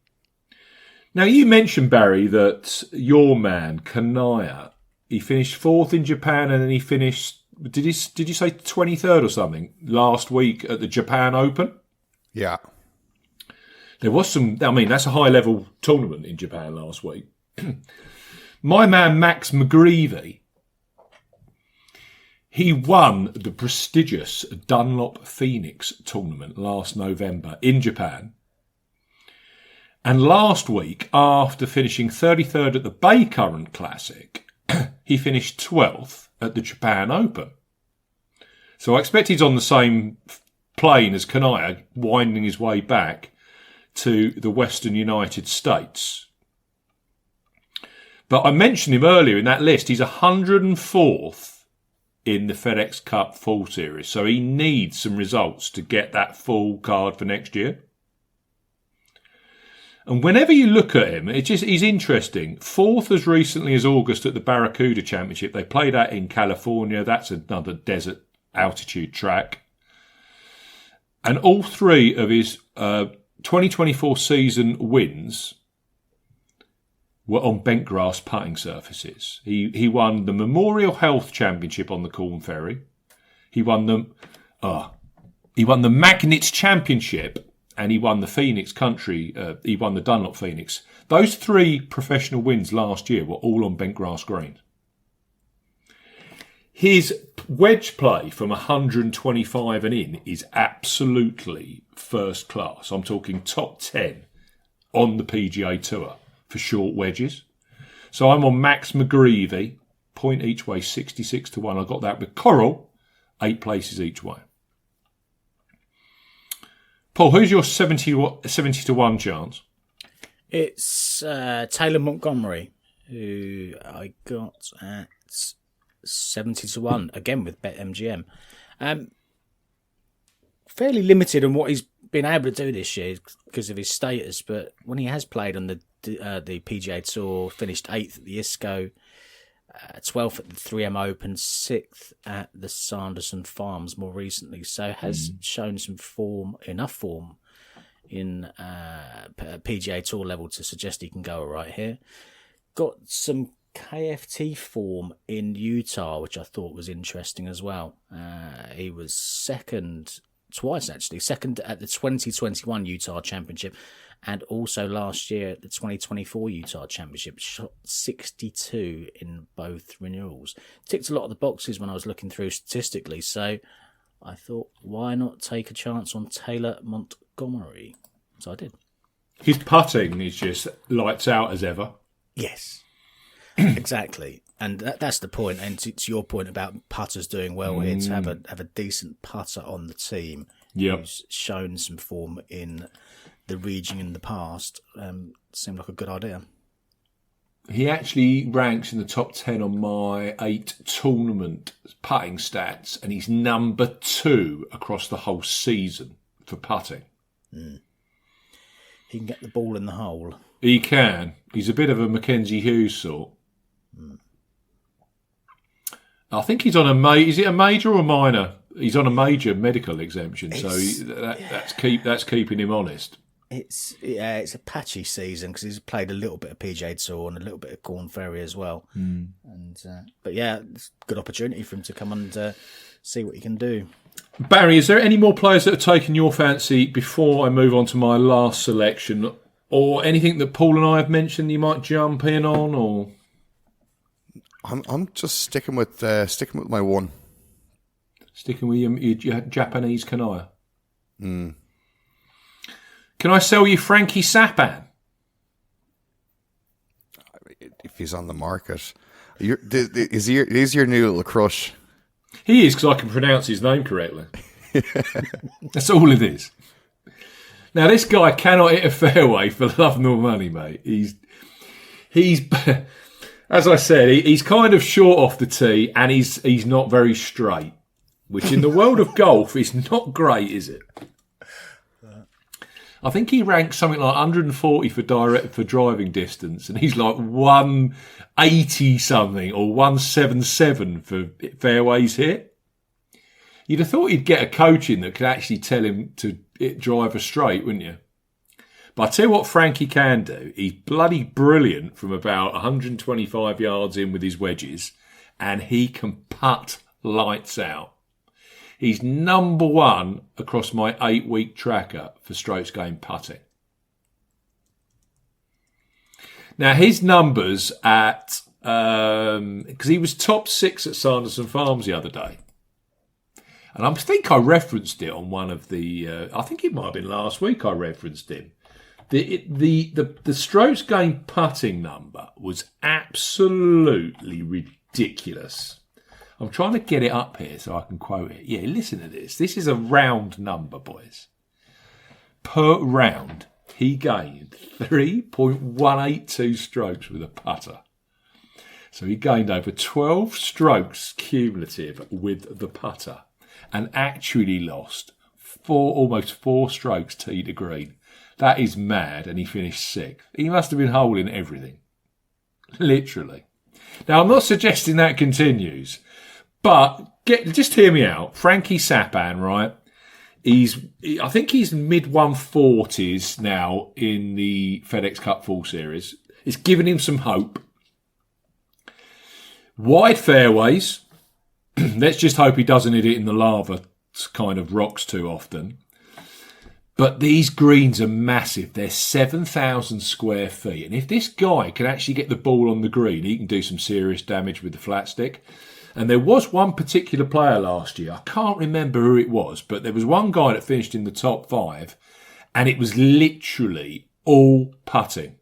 Now, you mentioned, Barry, that your man, Kanaya, he finished 4th in Japan and then he finished, did you say 23rd or something, last week at the Japan Open? Yeah. There was that's a high-level tournament in Japan last week. My man, Max McGreevy, he won the prestigious Dunlop Phoenix tournament last November in Japan. And last week, after finishing 33rd at the Bay Current Classic, he finished 12th at the Japan Open. So I expect he's on the same plane as Kanaya, winding his way back to the Western United States. But I mentioned him earlier in that list. He's 104th in the FedEx Cup full series. So he needs some results to get that full card for next year. And whenever you look at him, he's interesting. 4th as recently as August at the Barracuda Championship. They play that in California. That's another desert altitude track. And all 3 of his 2024 season wins were on bent grass putting surfaces. He won the Memorial Health Championship on the Corn Ferry. He won the Magnets Championship, and he won the Phoenix Country. He won the Dunlop Phoenix. Those 3 professional wins last year were all on bent grass greens. His wedge play from 125 and in is absolutely first class. I'm talking top 10 on the PGA Tour for short wedges. So I'm on Max McGreevy, point each way, 66 to 1. I got that with Coral, 8 places each way. Paul, who's your 70 to 1 chance? It's Taylor Montgomery, who I got at 70 to 1, again with BetMGM. Fairly limited on what he's been able to do this year because of his status, but when he has played on the PGA Tour, finished 8th at the ISCO, 12th at the 3M Open, 6th at the Sanderson Farms more recently, so has shown enough form in PGA Tour level to suggest he can go all right here. Got some KFT form in Utah, which I thought was interesting as well. He was second twice, actually. Second at the 2021 Utah Championship and also last year at the 2024 Utah Championship. Shot 62 in both renewals. Ticked a lot of the boxes when I was looking through statistically, so I thought, why not take a chance on Taylor Montgomery? So I did. His putting is just lights out as ever. Yes. Exactly, and that's the point. And to your point about putters doing well here, to have a decent putter on the team who's shown some form in the region in the past, seemed like a good idea. He actually ranks in the top 10 on my 8 tournament putting stats, and he's number 2 across the whole season for putting. He can get the ball in the hole. He can. He's a bit of a Mackenzie Hughes sort. I think he's on is it a major or a minor? He's on a major medical exemption, that's keeping him honest. It's a patchy season because he's played a little bit of PGA Tour and a little bit of Corn Ferry as well. But yeah, it's a good opportunity for him to come and see what he can do. Barry, is there any more players that have taken your fancy before I move on to my last selection, or anything that Paul and I have mentioned you might jump in on? Or I'm just sticking with my one. Sticking with your Japanese Kanaya. Can I sell you Frankie Sapan? If he's on the market, is your new little crush? He is, because I can pronounce his name correctly. That's all it is. Now, this guy cannot hit a fairway for love nor money, mate. He's as I said, he's kind of short off the tee, and he's not very straight, which in the world of golf is not great, is it? I think he ranks something like 140 for driving distance, and he's like 180 something or 177 for fairways hit. You'd have thought he'd get a coach in that could actually tell him to drive her straight, wouldn't you? But I tell you what Frankie can do. He's bloody brilliant from about 125 yards in with his wedges, and he can putt lights out. He's number 1 across my 8-week tracker for strokes gained putting. Now, his numbers at... because he was top 6 at Sanderson Farms the other day. And I think I referenced it on one of the... I think it might have been last week I referenced him. The strokes gained putting number was absolutely ridiculous. I'm trying to get it up here so I can quote it. Yeah, listen to this. This is a round number, boys. Per round, he gained 3.182 strokes with a putter. So he gained over 12 strokes cumulative with the putter and actually lost almost 4 strokes tee to green. That is mad, and he finished 6th. He must have been holding everything. Literally. Now, I'm not suggesting that continues, but just hear me out. Frankie Sappan, right? I think he's mid 140s now in the FedEx Cup Full Series. It's given him some hope. Wide fairways. Let's just hope he doesn't hit it in the lava kind of rocks too often. But these greens are massive. They're 7,000 square feet. And if this guy can actually get the ball on the green, he can do some serious damage with the flat stick. And there was one particular player last year, I can't remember who it was, but there was one guy that finished in the top 5, and it was literally all putting.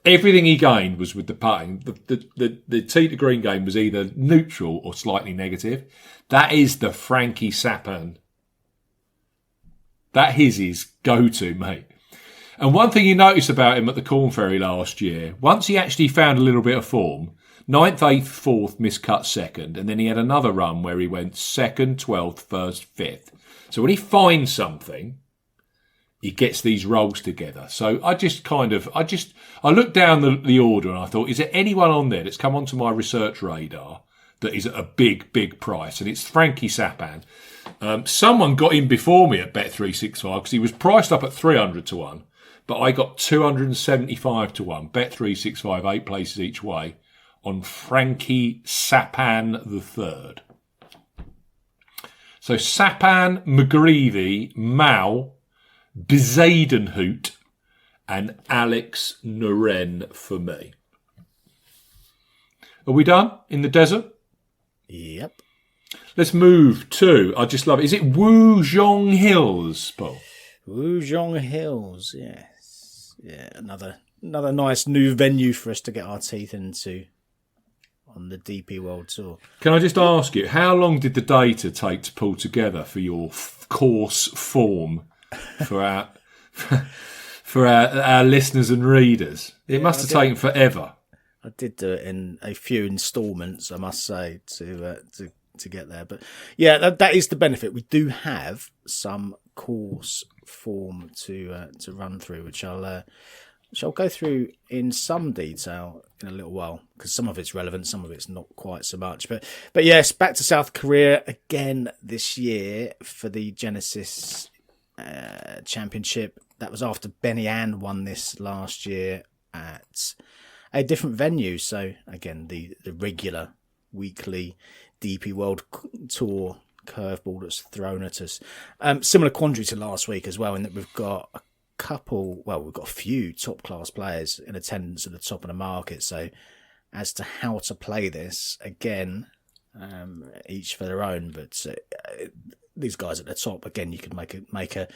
Everything he gained was with the putting. The tee to green game was either neutral or slightly negative. That is the Frankie Sappan. That is his go-to, mate. And one thing you notice about him at the Corn Ferry last year, once he actually found a little bit of form, 9th, 8th, 4th, miscut 2nd, and then he had another run where he went 2nd, 12th, 1st, 5th. So when he finds something, he gets these rolls together. So I looked down the order and I thought, is there anyone on there that's come onto my research radar that is at a big, big price? And it's Frankie Sappan. Someone got him before me at Bet365 because he was priced up at 300 to 1, but I got 275 to 1. Bet365, 8 places each way, on Frankie Sappan III. So Sappan, McGreevy, Mao, Bezadenhout, and Alex Noren for me. Are we done in the desert? Yep. Let's move to, I just love it. Is it Woojong Hills, Paul? Woojong Hills, yes. Yeah, another nice new venue for us to get our teeth into on the DP World Tour. Can I just ask you, how long did the data take to pull together for your course form for our listeners and readers? It must have taken forever. I did do it in a few instalments, I must say, to get there. But yeah, that is the benefit. We do have some course form to run through, which I'll go through in some detail in a little while, because some of it's relevant, some of it's not quite so much. But yes, back to South Korea again this year for the Genesis Championship. That was after Benny Ann won this last year at a different venue. So again, the regular weekly DP World Tour curveball that's thrown at us. Similar quandary to last week as well, in that we've got a few top class players in attendance at the top of the market. So as to how to play this, again, each for their own, but these guys at the top, again, you could make a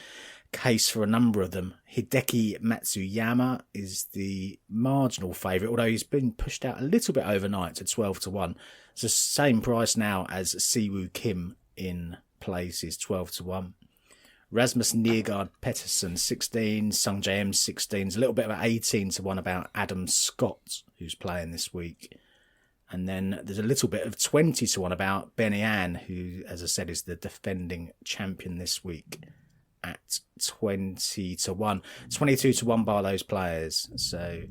case for a number of them. Hideki Matsuyama is the marginal favourite, although he's been pushed out a little bit overnight to 12 to 1. It's the same price now as Siwoo Kim in places, 12 to 1. Rasmus Niergaard Pettersson, 16. Sung J.M. 16. It's a little bit of 18 to 1 about Adam Scott, who's playing this week. And then there's a little bit of 20 to 1 about Benny Ann, who, as I said, is the defending champion this week, at 20 to 1. 22 to 1 by those players. So,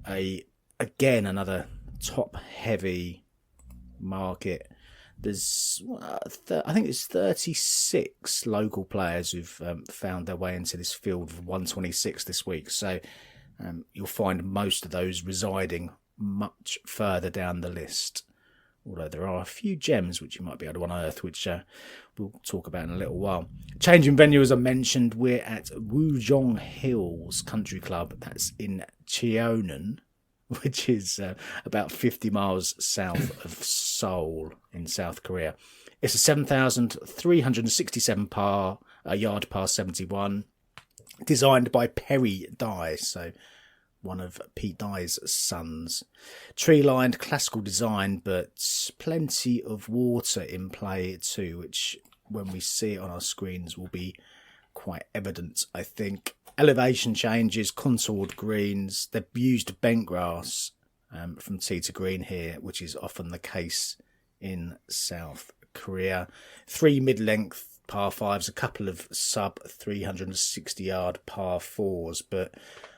again, another top-heavy market. There's, I think it's 36 local players who've found their way into this field of 126 this week. So you'll find most of those residing much further down the list. Although there are a few gems which you might be able to unearth, which we'll talk about in a little while. Changing venue, as I mentioned, we're at Woojong Hills Country Club. That's in Cheonan, which is about 50 miles south of Seoul in South Korea. It's a 7,367 yard par 71, designed by Perry Dye, so one of Pete Dye's sons. Tree-lined, classical design, but plenty of water in play too, which when we see it on our screens will be quite evident, I think. Elevation changes, contoured greens. They've used bent grass from tee to green here, which is often the case in South Korea. 3 mid-length par 5s, a couple of sub 360-yard par 4s, but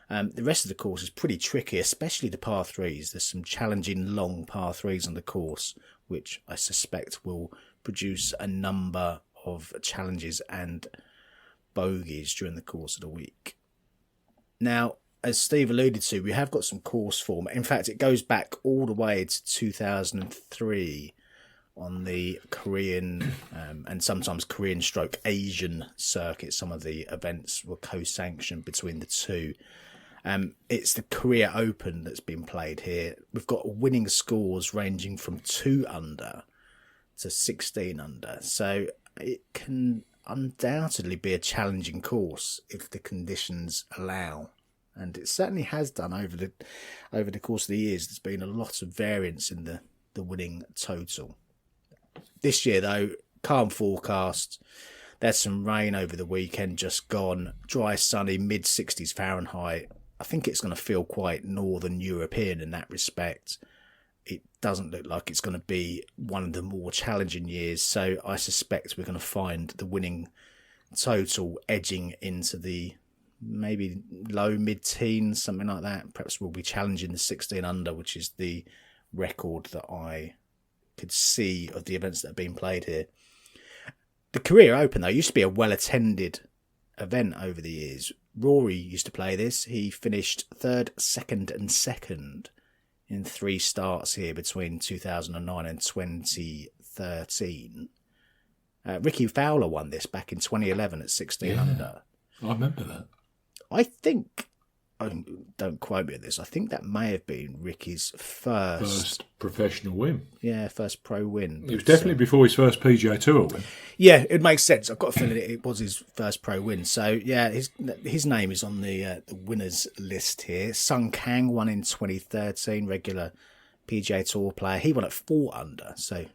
the rest of the course is pretty tricky, especially the par 3s. There's some challenging long par 3s on the course, which I suspect will produce a number of challenges and bogeys during the course of the week. Now, as Steve alluded to, we have got some course form. In fact, it goes back all the way to 2003 on the Korean and sometimes Korean stroke Asian circuit. Some of the events were co-sanctioned between the two. It's the Korea Open that's been played here. We've got winning scores ranging from 2 under to 16 under. So it can undoubtedly be a challenging course if the conditions allow. And it certainly has done over the course of the years. There's been a lot of variance in the winning total. This year, though, calm forecast. There's some rain over the weekend just gone. Dry, sunny, mid-60s Fahrenheit. I think it's going to feel quite Northern European in that respect. It doesn't look like it's going to be one of the more challenging years. So I suspect we're going to find the winning total edging into the maybe low mid-teens, something like that. Perhaps we'll be challenging the 16 under, which is the record that I could see of the events that have been played here. The Korea Open, though, used to be a well-attended event over the years. Rory used to play this. He finished 3rd, 2nd and 2nd in 3 starts here between 2009 and 2013. Ricky Fowler won this back in 2011 at 16 under. I remember that. I think, don't quote me on this, I think that may have been Ricky's first professional win. Yeah, first pro win. It was definitely before his first PGA Tour win. Yeah, it makes sense. I've got a feeling it was his first pro win. So, yeah, his name is on the winners list here. Sung Kang won in 2013, regular PGA Tour player. He won at 4 under, so you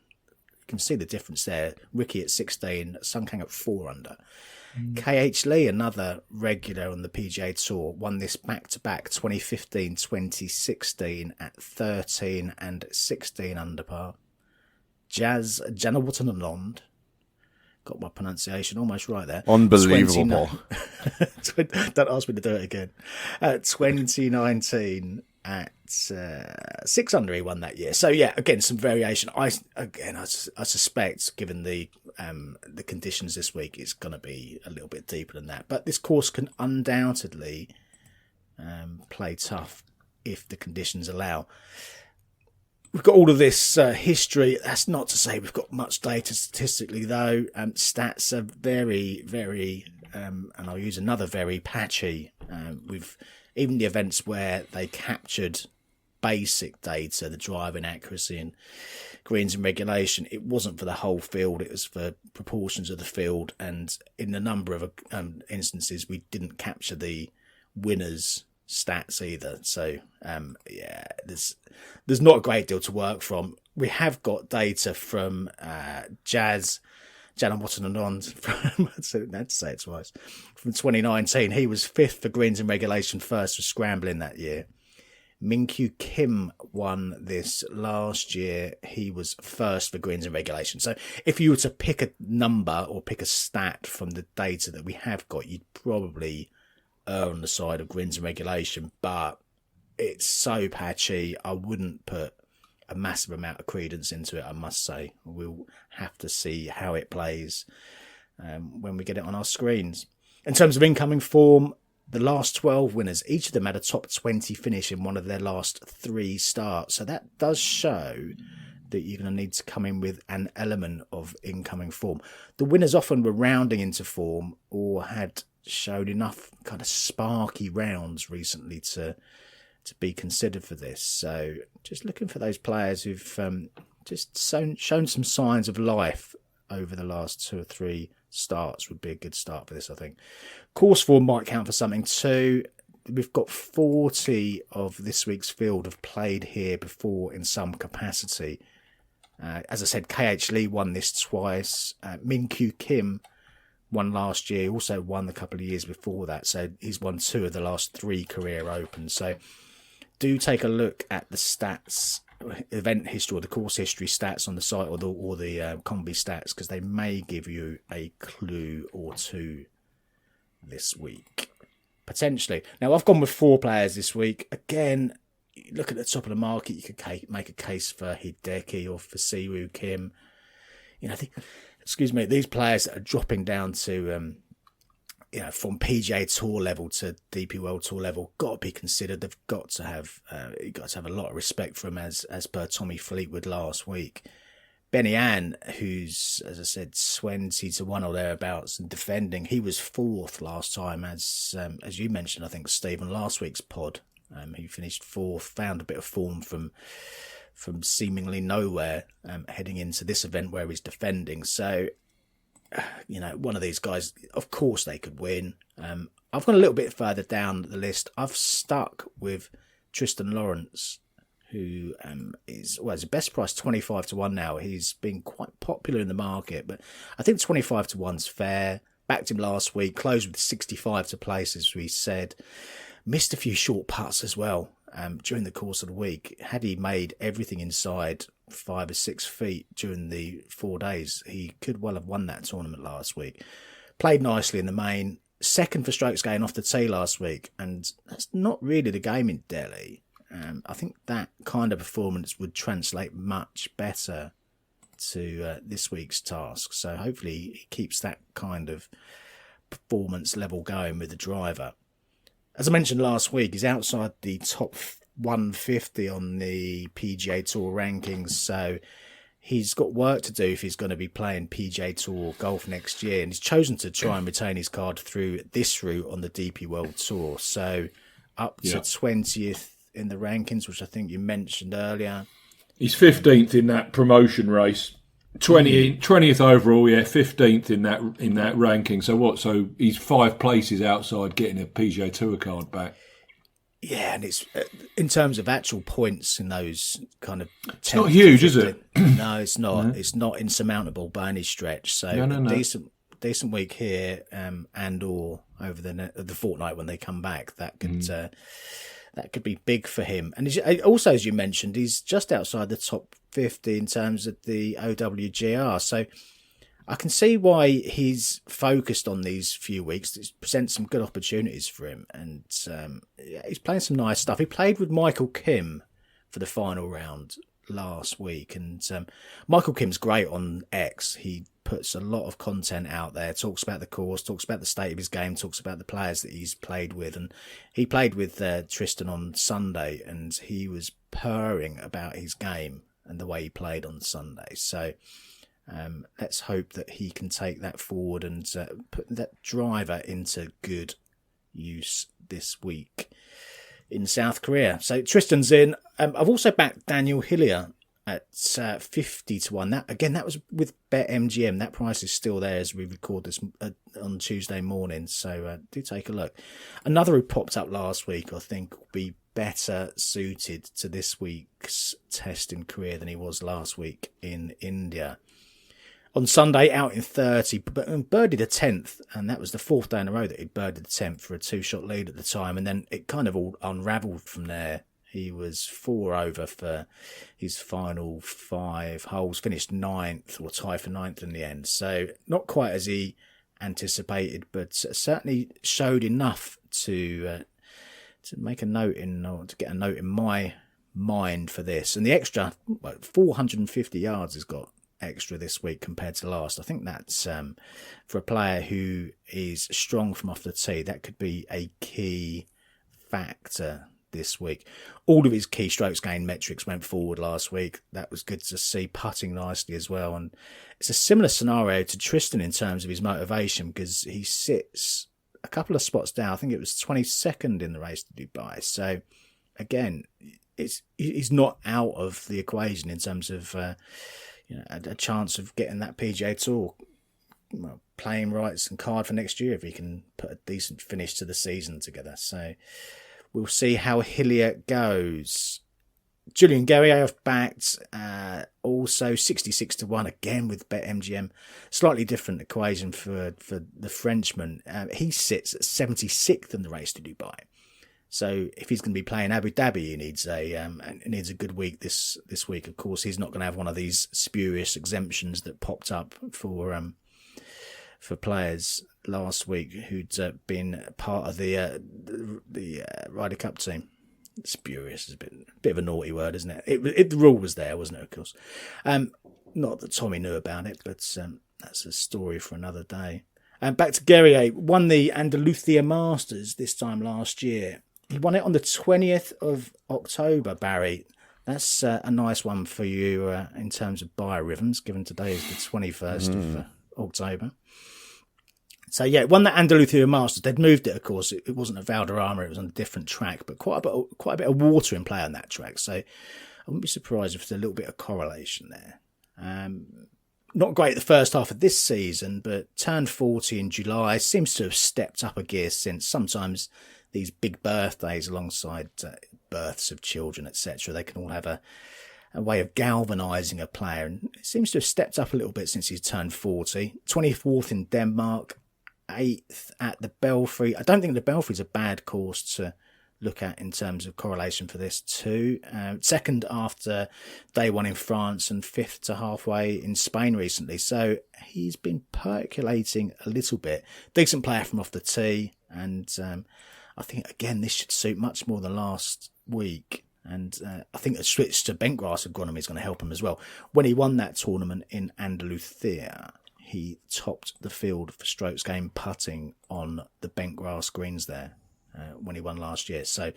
can see the difference there. Ricky at 16, Sung Kang at 4 under. KH Lee, another regular on the PGA Tour, won this back-to-back 2015-2016 at 13 and 16 under par. Jazz Janawattananond, got my pronunciation almost right there. Unbelievable. Don't ask me to do it again. 2019 at 6 under he won that year. So yeah, again, some variation. I suspect, given the conditions this week, it's going to be a little bit deeper than that. But this course can undoubtedly play tough if the conditions allow. We've got all of this history. That's not to say we've got much data statistically, though. Stats are very, very, and I'll use another very patchy. With even the events where they captured basic data, the driving accuracy and greens and regulation, it wasn't for the whole field. It was for proportions of the field. And in a number of instances, we didn't capture the winners' stats either. So, yeah, there's not a great deal to work from. We have got data from Jazz Janawattananond from, let's say it twice, from 2019. He was 5th for greens and regulation, 1st for scrambling that year. Min-Kyu Kim won this last year. He was 1st for greens and regulation. So if you were to pick a number or pick a stat from the data that we have got, you'd probably err on the side of greens and regulation, but it's so patchy. I wouldn't put a massive amount of credence into it, I must say. We'll have to see how it plays when we get it on our screens. In terms of incoming form, the last 12 winners, each of them had a top 20 finish in one of their last 3 starts. So that does show that you're going to need to come in with an element of incoming form. The winners often were rounding into form or had shown enough kind of sparky rounds recently to be considered for this. So just looking for those players who've just shown some signs of life over the last 2 or 3 starts would be a good start for this, I think. Course form might count for something too. We've got 40 of this week's field have played here before in some capacity. As I said, KH Lee won this twice. Min-Kyu Kim won last year, also won a couple of years before that. So he's won 2 of the last 3 career opens. So do take a look at the stats, event history or the course history stats on the site, or the Combi stats, because they may give you a clue or two this week, potentially. Now, I've gone with 4 players this week. Again, look at the top of the market, you could make a case for Hideki or for Siwoo Kim. You know, these players that are dropping down to, from PGA Tour level to DP World Tour level, got to be considered. They've got to have, a lot of respect for them, as per Tommy Fleetwood last week. Benny Ann, who's, as I said, 20-1 or thereabouts and defending, he was 4th last time, as you mentioned, I think, Stephen, last week's pod. He finished 4th, found a bit of form from seemingly nowhere, heading into this event where he's defending. So, one of these guys, of course they could win. I've gone a little bit further down the list. I've stuck with Tristan Lawrence, who is the best price, 25-1 now. He's been quite popular in the market, but I think 25-1's fair. Backed him last week, closed with 65 to place, as we said. Missed a few short putts as well during the course of the week. Had he made everything inside 5 or 6 feet during the 4 days, he could well have won that tournament last week. Played nicely in the main. 2nd for strokes gained off the tee last week, and that's not really the game in Delhi. I think that kind of performance would translate much better to this week's task. So hopefully he keeps that kind of performance level going with the driver. As I mentioned last week, he's outside the top 150 on the PGA Tour rankings, so he's got work to do if he's going to be playing PGA Tour golf next year, and he's chosen to try and retain his card through this route on the DP World Tour. So up to 20th in the rankings, which I think you mentioned earlier. He's 15th in that promotion race. 20th overall, 15th in that ranking. So what? So he's 5 places outside getting a PGA Tour card back. Yeah, and it's in terms of actual points in those kind of. It's not huge, is it? No, it's not. No. It's not insurmountable by any stretch. So no. decent week here, and or over the fortnight when they come back, that could be big for him. And also, as you mentioned, he's just outside the top 50 in terms of the OWGR. So I can see why he's focused on these few weeks. It presents some good opportunities for him. And he's playing some nice stuff. He played with Michael Kim for the final round last week. And Michael Kim's great on X. He puts a lot of content out there, talks about the course, talks about the state of his game, talks about the players that he's played with. And he played with Tristan on Sunday, and he was purring about his game and the way he played on Sunday. So let's hope that he can take that forward and put that driver into good use this week in South Korea. So Tristan's in. I've also backed Daniel Hillier at 50-1. That was with BetMGM. That price is still there as we record this on Tuesday morning. So do take a look. Another who popped up last week, I think, will be better suited to this week's test in Korea than he was last week in India. On Sunday, out in 30, birdied a 10th, and that was the 4th day in a row that he birdied the 10th for a 2-shot lead at the time, and then it kind of all unravelled from there. He was 4 over for his final 5 holes, finished 9th, or tied for 9th in the end. So not quite as he anticipated, but certainly showed enough to make a note to get a note in my mind for this. And the extra 450 yards has got extra this week compared to last. I think that's for a player who is strong from off the tee, that could be a key factor this week. All of his key strokes gain metrics went forward last week. That was good to see, putting nicely as well. And it's a similar scenario to Tristan in terms of his motivation, because he sits a couple of spots down. I think it was 22nd in the race to Dubai. So again, he's not out of the equation in terms of a chance of getting that PGA Tour playing rights and card for next year if he can put a decent finish to the season together. So we'll see how Hillier goes. Julian Guerrier I've backed, also 66-1 again with BetMGM. Slightly different equation for the Frenchman. He sits at 76th in the race to Dubai. So if he's going to be playing Abu Dhabi, he needs a good week this week. Of course, he's not going to have one of these spurious exemptions that popped up for players last week who'd been part of the Ryder Cup team. Spurious is a bit of a naughty word, isn't it? The rule was there, wasn't it? Of course, not that Tommy knew about it, but that's a story for another day. Back to Guerrier, won the Andalusia Masters this time last year. He won it on the 20th of October, Barry. That's a nice one for you in terms of biorhythms, given today is the 21st of October. So, yeah, it won the Andalusia Masters. They'd moved it, of course. It wasn't a Valderrama. It was on a different track, but quite a bit of water in play on that track. So I wouldn't be surprised if there's a little bit of correlation there. Not great the first half of this season, but turned 40 in July. Seems to have stepped up a gear since. Sometimes these big birthdays alongside births of children, etc., they can all have a way of galvanising a player. And it seems to have stepped up a little bit since he's turned 40. 24th in Denmark. 8th at the Belfry. I don't think the Belfry's a bad course to look at in terms of correlation for this too. Second after day one in France and 5th to halfway in Spain recently. So he's been percolating a little bit. Decent player from off the tee. And I think, again, this should suit much more than last week. And I think a switch to bentgrass agronomy is going to help him as well. When he won that tournament in Andalusia, he topped the field for strokes gained putting on the bentgrass greens there when he won last year. So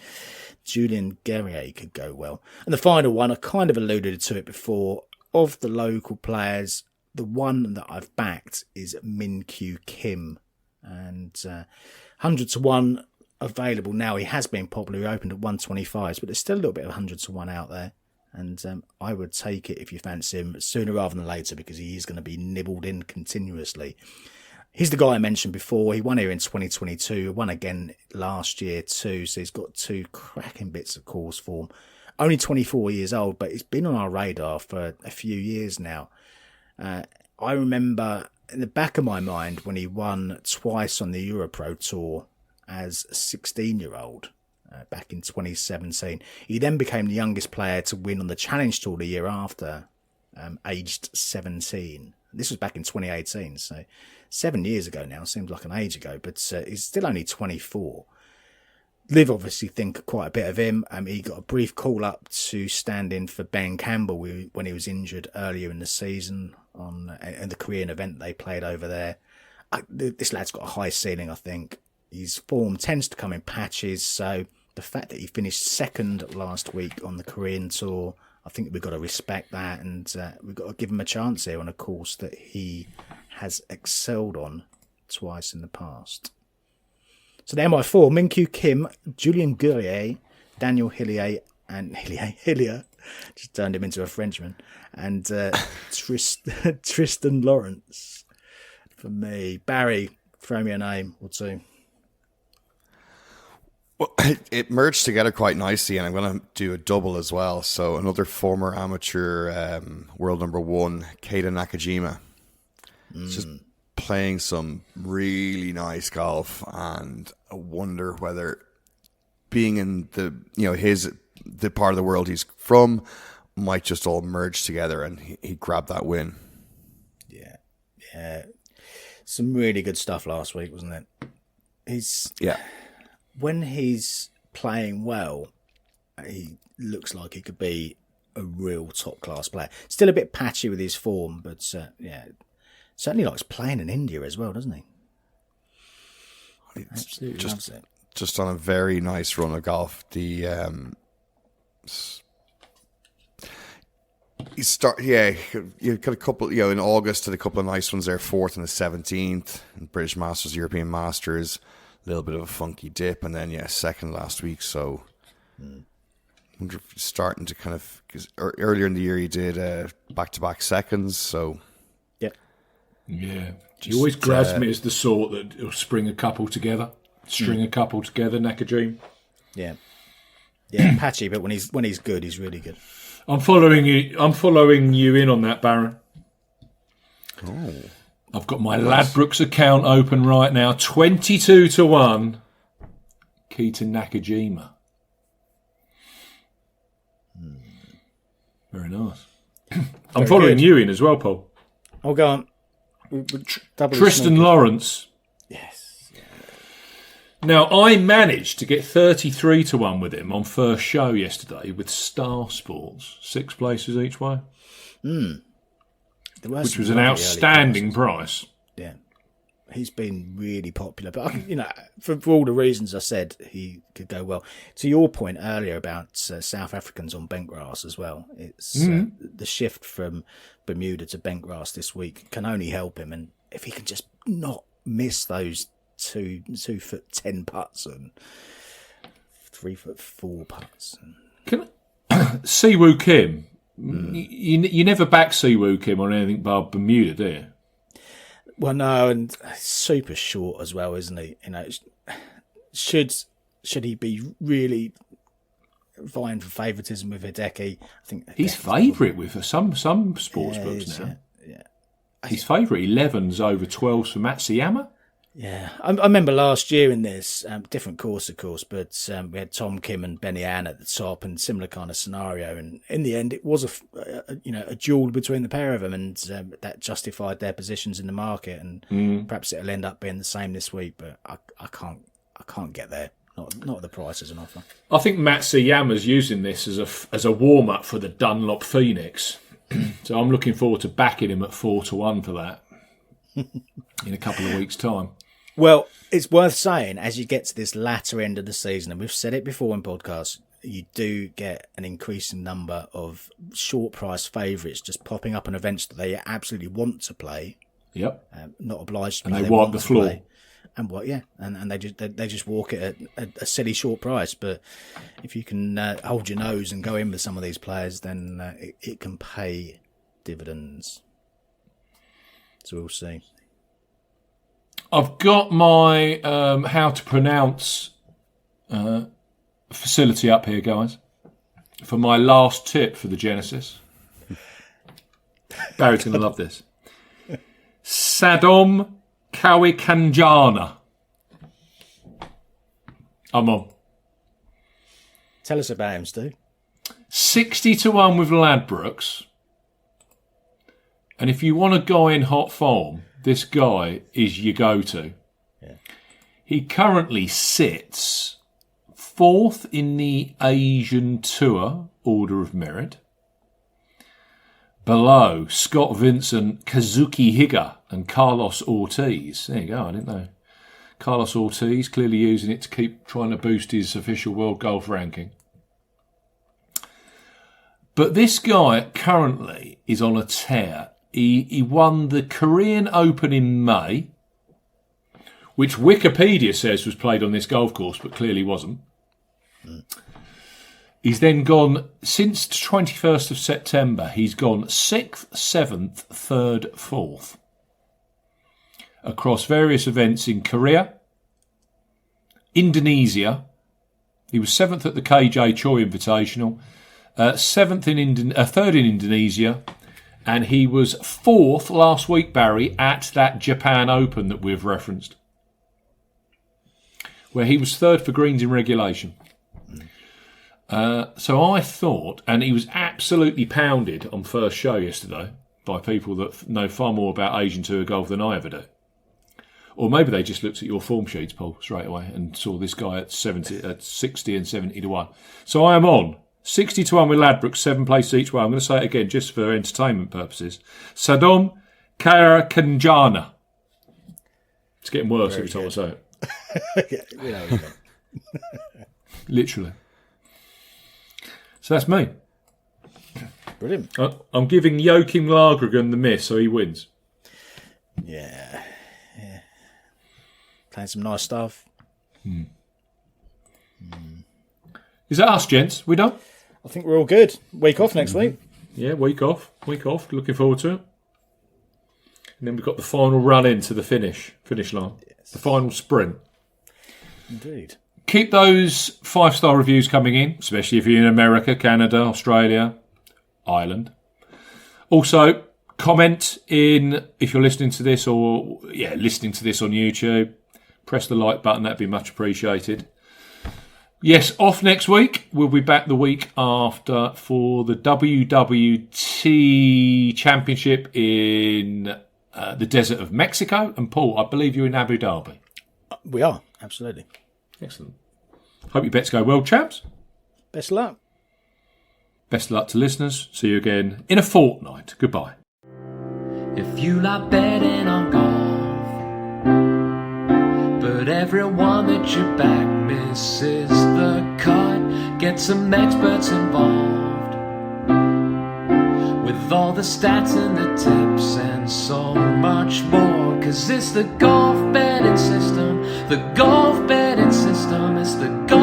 Julien Guerrier could go well. And the final one, I kind of alluded to it before, of the local players, the one that I've backed is Min Kyu Kim. And 100 to 1 available now. He has been popular. He opened at 125s, but there's still a little bit of 100 to 1 out there. And I would take it if you fancy him sooner rather than later, because he is going to be nibbled in continuously. He's the guy I mentioned before. He won here in 2022, won again last year too. So he's got two cracking bits of course form. Only 24 years old, but he's been on our radar for a few years now. I remember in the back of my mind when he won twice on the Europro Tour as a 16-year-old. Back in 2017. He then became the youngest player to win on the Challenge Tour the year after, aged 17. This was back in 2018, so 7 years ago now. Seems like an age ago, but he's still only 24. Liv obviously think quite a bit of him. He got a brief call-up to stand in for Ben Campbell when he was injured earlier in the season in the Korean event they played over there. This lad's got a high ceiling, I think. His form tends to come in patches, so the fact that he finished second last week on the Korean Tour, I think we've got to respect that, and we've got to give him a chance here on a course that he has excelled on twice in the past. So the MI4, Min Kyu Kim, Julien Guerrier, Daniel Hillier, just turned him into a Frenchman, and Tristan Lawrence for me. Barry, throw me a name or two. Well, it merged together quite nicely, and I'm going to do a double as well. So another former amateur world number one, Keita Nakajima, just playing some really nice golf, and I wonder whether being in the part of the world he's from might just all merge together, and he grabbed that win. Yeah, some really good stuff last week, wasn't it? When he's playing well, he looks like he could be a real top-class player. Still a bit patchy with his form, but certainly likes playing in India as well, doesn't he? Absolutely loves it. Just on a very nice run of golf. He got a couple, in August, had a couple of nice ones there, 4th and the 17th, in British Masters, European Masters. A little bit of a funky dip, and then second last week. So I wonder if he's starting to kind of, because earlier in the year he did back-to-back seconds. So yeah, he always grabs me as the sort that will string a couple together, Nakajima. Yeah, patchy, but when he's good, he's really good. I'm following you in on that, Baron. Oh. I've got my Ladbrokes account open right now. 22 to 1. Akita Nakajima. Very nice. I'm following you in as well, Paul. I'll go on. Tristan Lawrence. Yes. Now, I managed to get 33 to 1 with him on first show yesterday with Star Sports. 6 places each way. Which was an outstanding price. Yeah. He's been really popular. But, for all the reasons I said, he could go well. To your point earlier about South Africans on bentgrass as well, it's the shift from Bermuda to bentgrass this week can only help him. And if he can just not miss those 2'10" putts and 3'4" putts. Siwoo Kim, you never back Siwoo Kim on anything but Bermuda, do you? Well, no, and super short as well, isn't he? Should he be really vying for favouritism with Hideki? I think he's favourite with some sports books now. Yeah. His favourite 11's over 12s for Matsuyama. Yeah, I remember last year in this different course, of course, but we had Tom Kim and Benny Ann at the top, and similar kind of scenario. And in the end, it was a duel between the pair of them, and that justified their positions in the market. And perhaps it'll end up being the same this week, but I can't get there. Not at the price as an offer. I think Matsuyama's using this as a warm up for the Dunlop Phoenix, so I'm looking forward to backing him at 4 to 1 for that in a couple of weeks' time. Well, it's worth saying, as you get to this latter end of the season, and we've said it before in podcasts, you do get an increasing number of short price favourites just popping up in events that they absolutely want to play. Yep. Not obliged to play. And they wipe the floor. Play. And what? Yeah, and they just walk it at a silly short price. But if you can hold your nose and go in with some of these players, then it can pay dividends. So we'll see. I've got my how to pronounce facility up here, guys, for my last tip for the Genesis. Barry's going to love this. Sadom Kawikanjana. I'm on. Tell us about him, Stu. 60 to 1 with Ladbrokes. And if you want to go in hot form, this guy is your go-to. Yeah. He currently sits 4th in the Asian Tour Order of Merit. Below, Scott Vincent, Kazuki Higa and Carlos Ortiz. There you go, I didn't know. Carlos Ortiz clearly using it to keep trying to boost his official world golf ranking. But this guy currently is on a tear. He won the Korean Open in May, which Wikipedia says was played on this golf course, but clearly wasn't. He's then gone, since 21st of September, he's gone 6th, 7th, 3rd, 4th. Across various events in Korea, Indonesia. He was 7th at the KJ Choi Invitational, 3rd in Indonesia, and he was 4th last week, Barry, at that Japan Open that we've referenced, where he was 3rd for greens in regulation. So I thought, and he was absolutely pounded on first show yesterday by people that know far more about Asian Tour golf than I ever do. Or maybe they just looked at your form sheets, Paul, straight away and saw this guy at 60 and 70 to 1. So I am on 60 to 1 with Ladbrokes, 7 places each way. I'm going to say it again just for entertainment purposes. Sadom Kawikanjana. It's getting worse every time I say it. Literally. So that's me. Brilliant. I'm giving Joachim Lagergren the miss, so he wins. Yeah. Playing some nice stuff. Is that us, gents? We done? I think we're all good. Week off next week. Yeah, week off. Looking forward to it. And then we've got the final run into the finish line. Yes. The final sprint. Indeed. Keep those 5-star reviews coming in, especially if you're in America, Canada, Australia, Ireland. Also, comment in if you're listening to this on YouTube. Press the like button, that'd be much appreciated. Yes, off next week. We'll be back the week after for the WWT Championship in the desert of Mexico. And Paul, I believe you're in Abu Dhabi. We are, absolutely. Excellent. Hope your bets go well, chaps. Best of luck. Best of luck to listeners. See you again in a fortnight. Goodbye. If you like betting on golf, but everyone that you back misses the cut, get some experts involved with all the stats and the tips and so much more. 'Cause it's the golf betting system, the golf betting system, it's the golf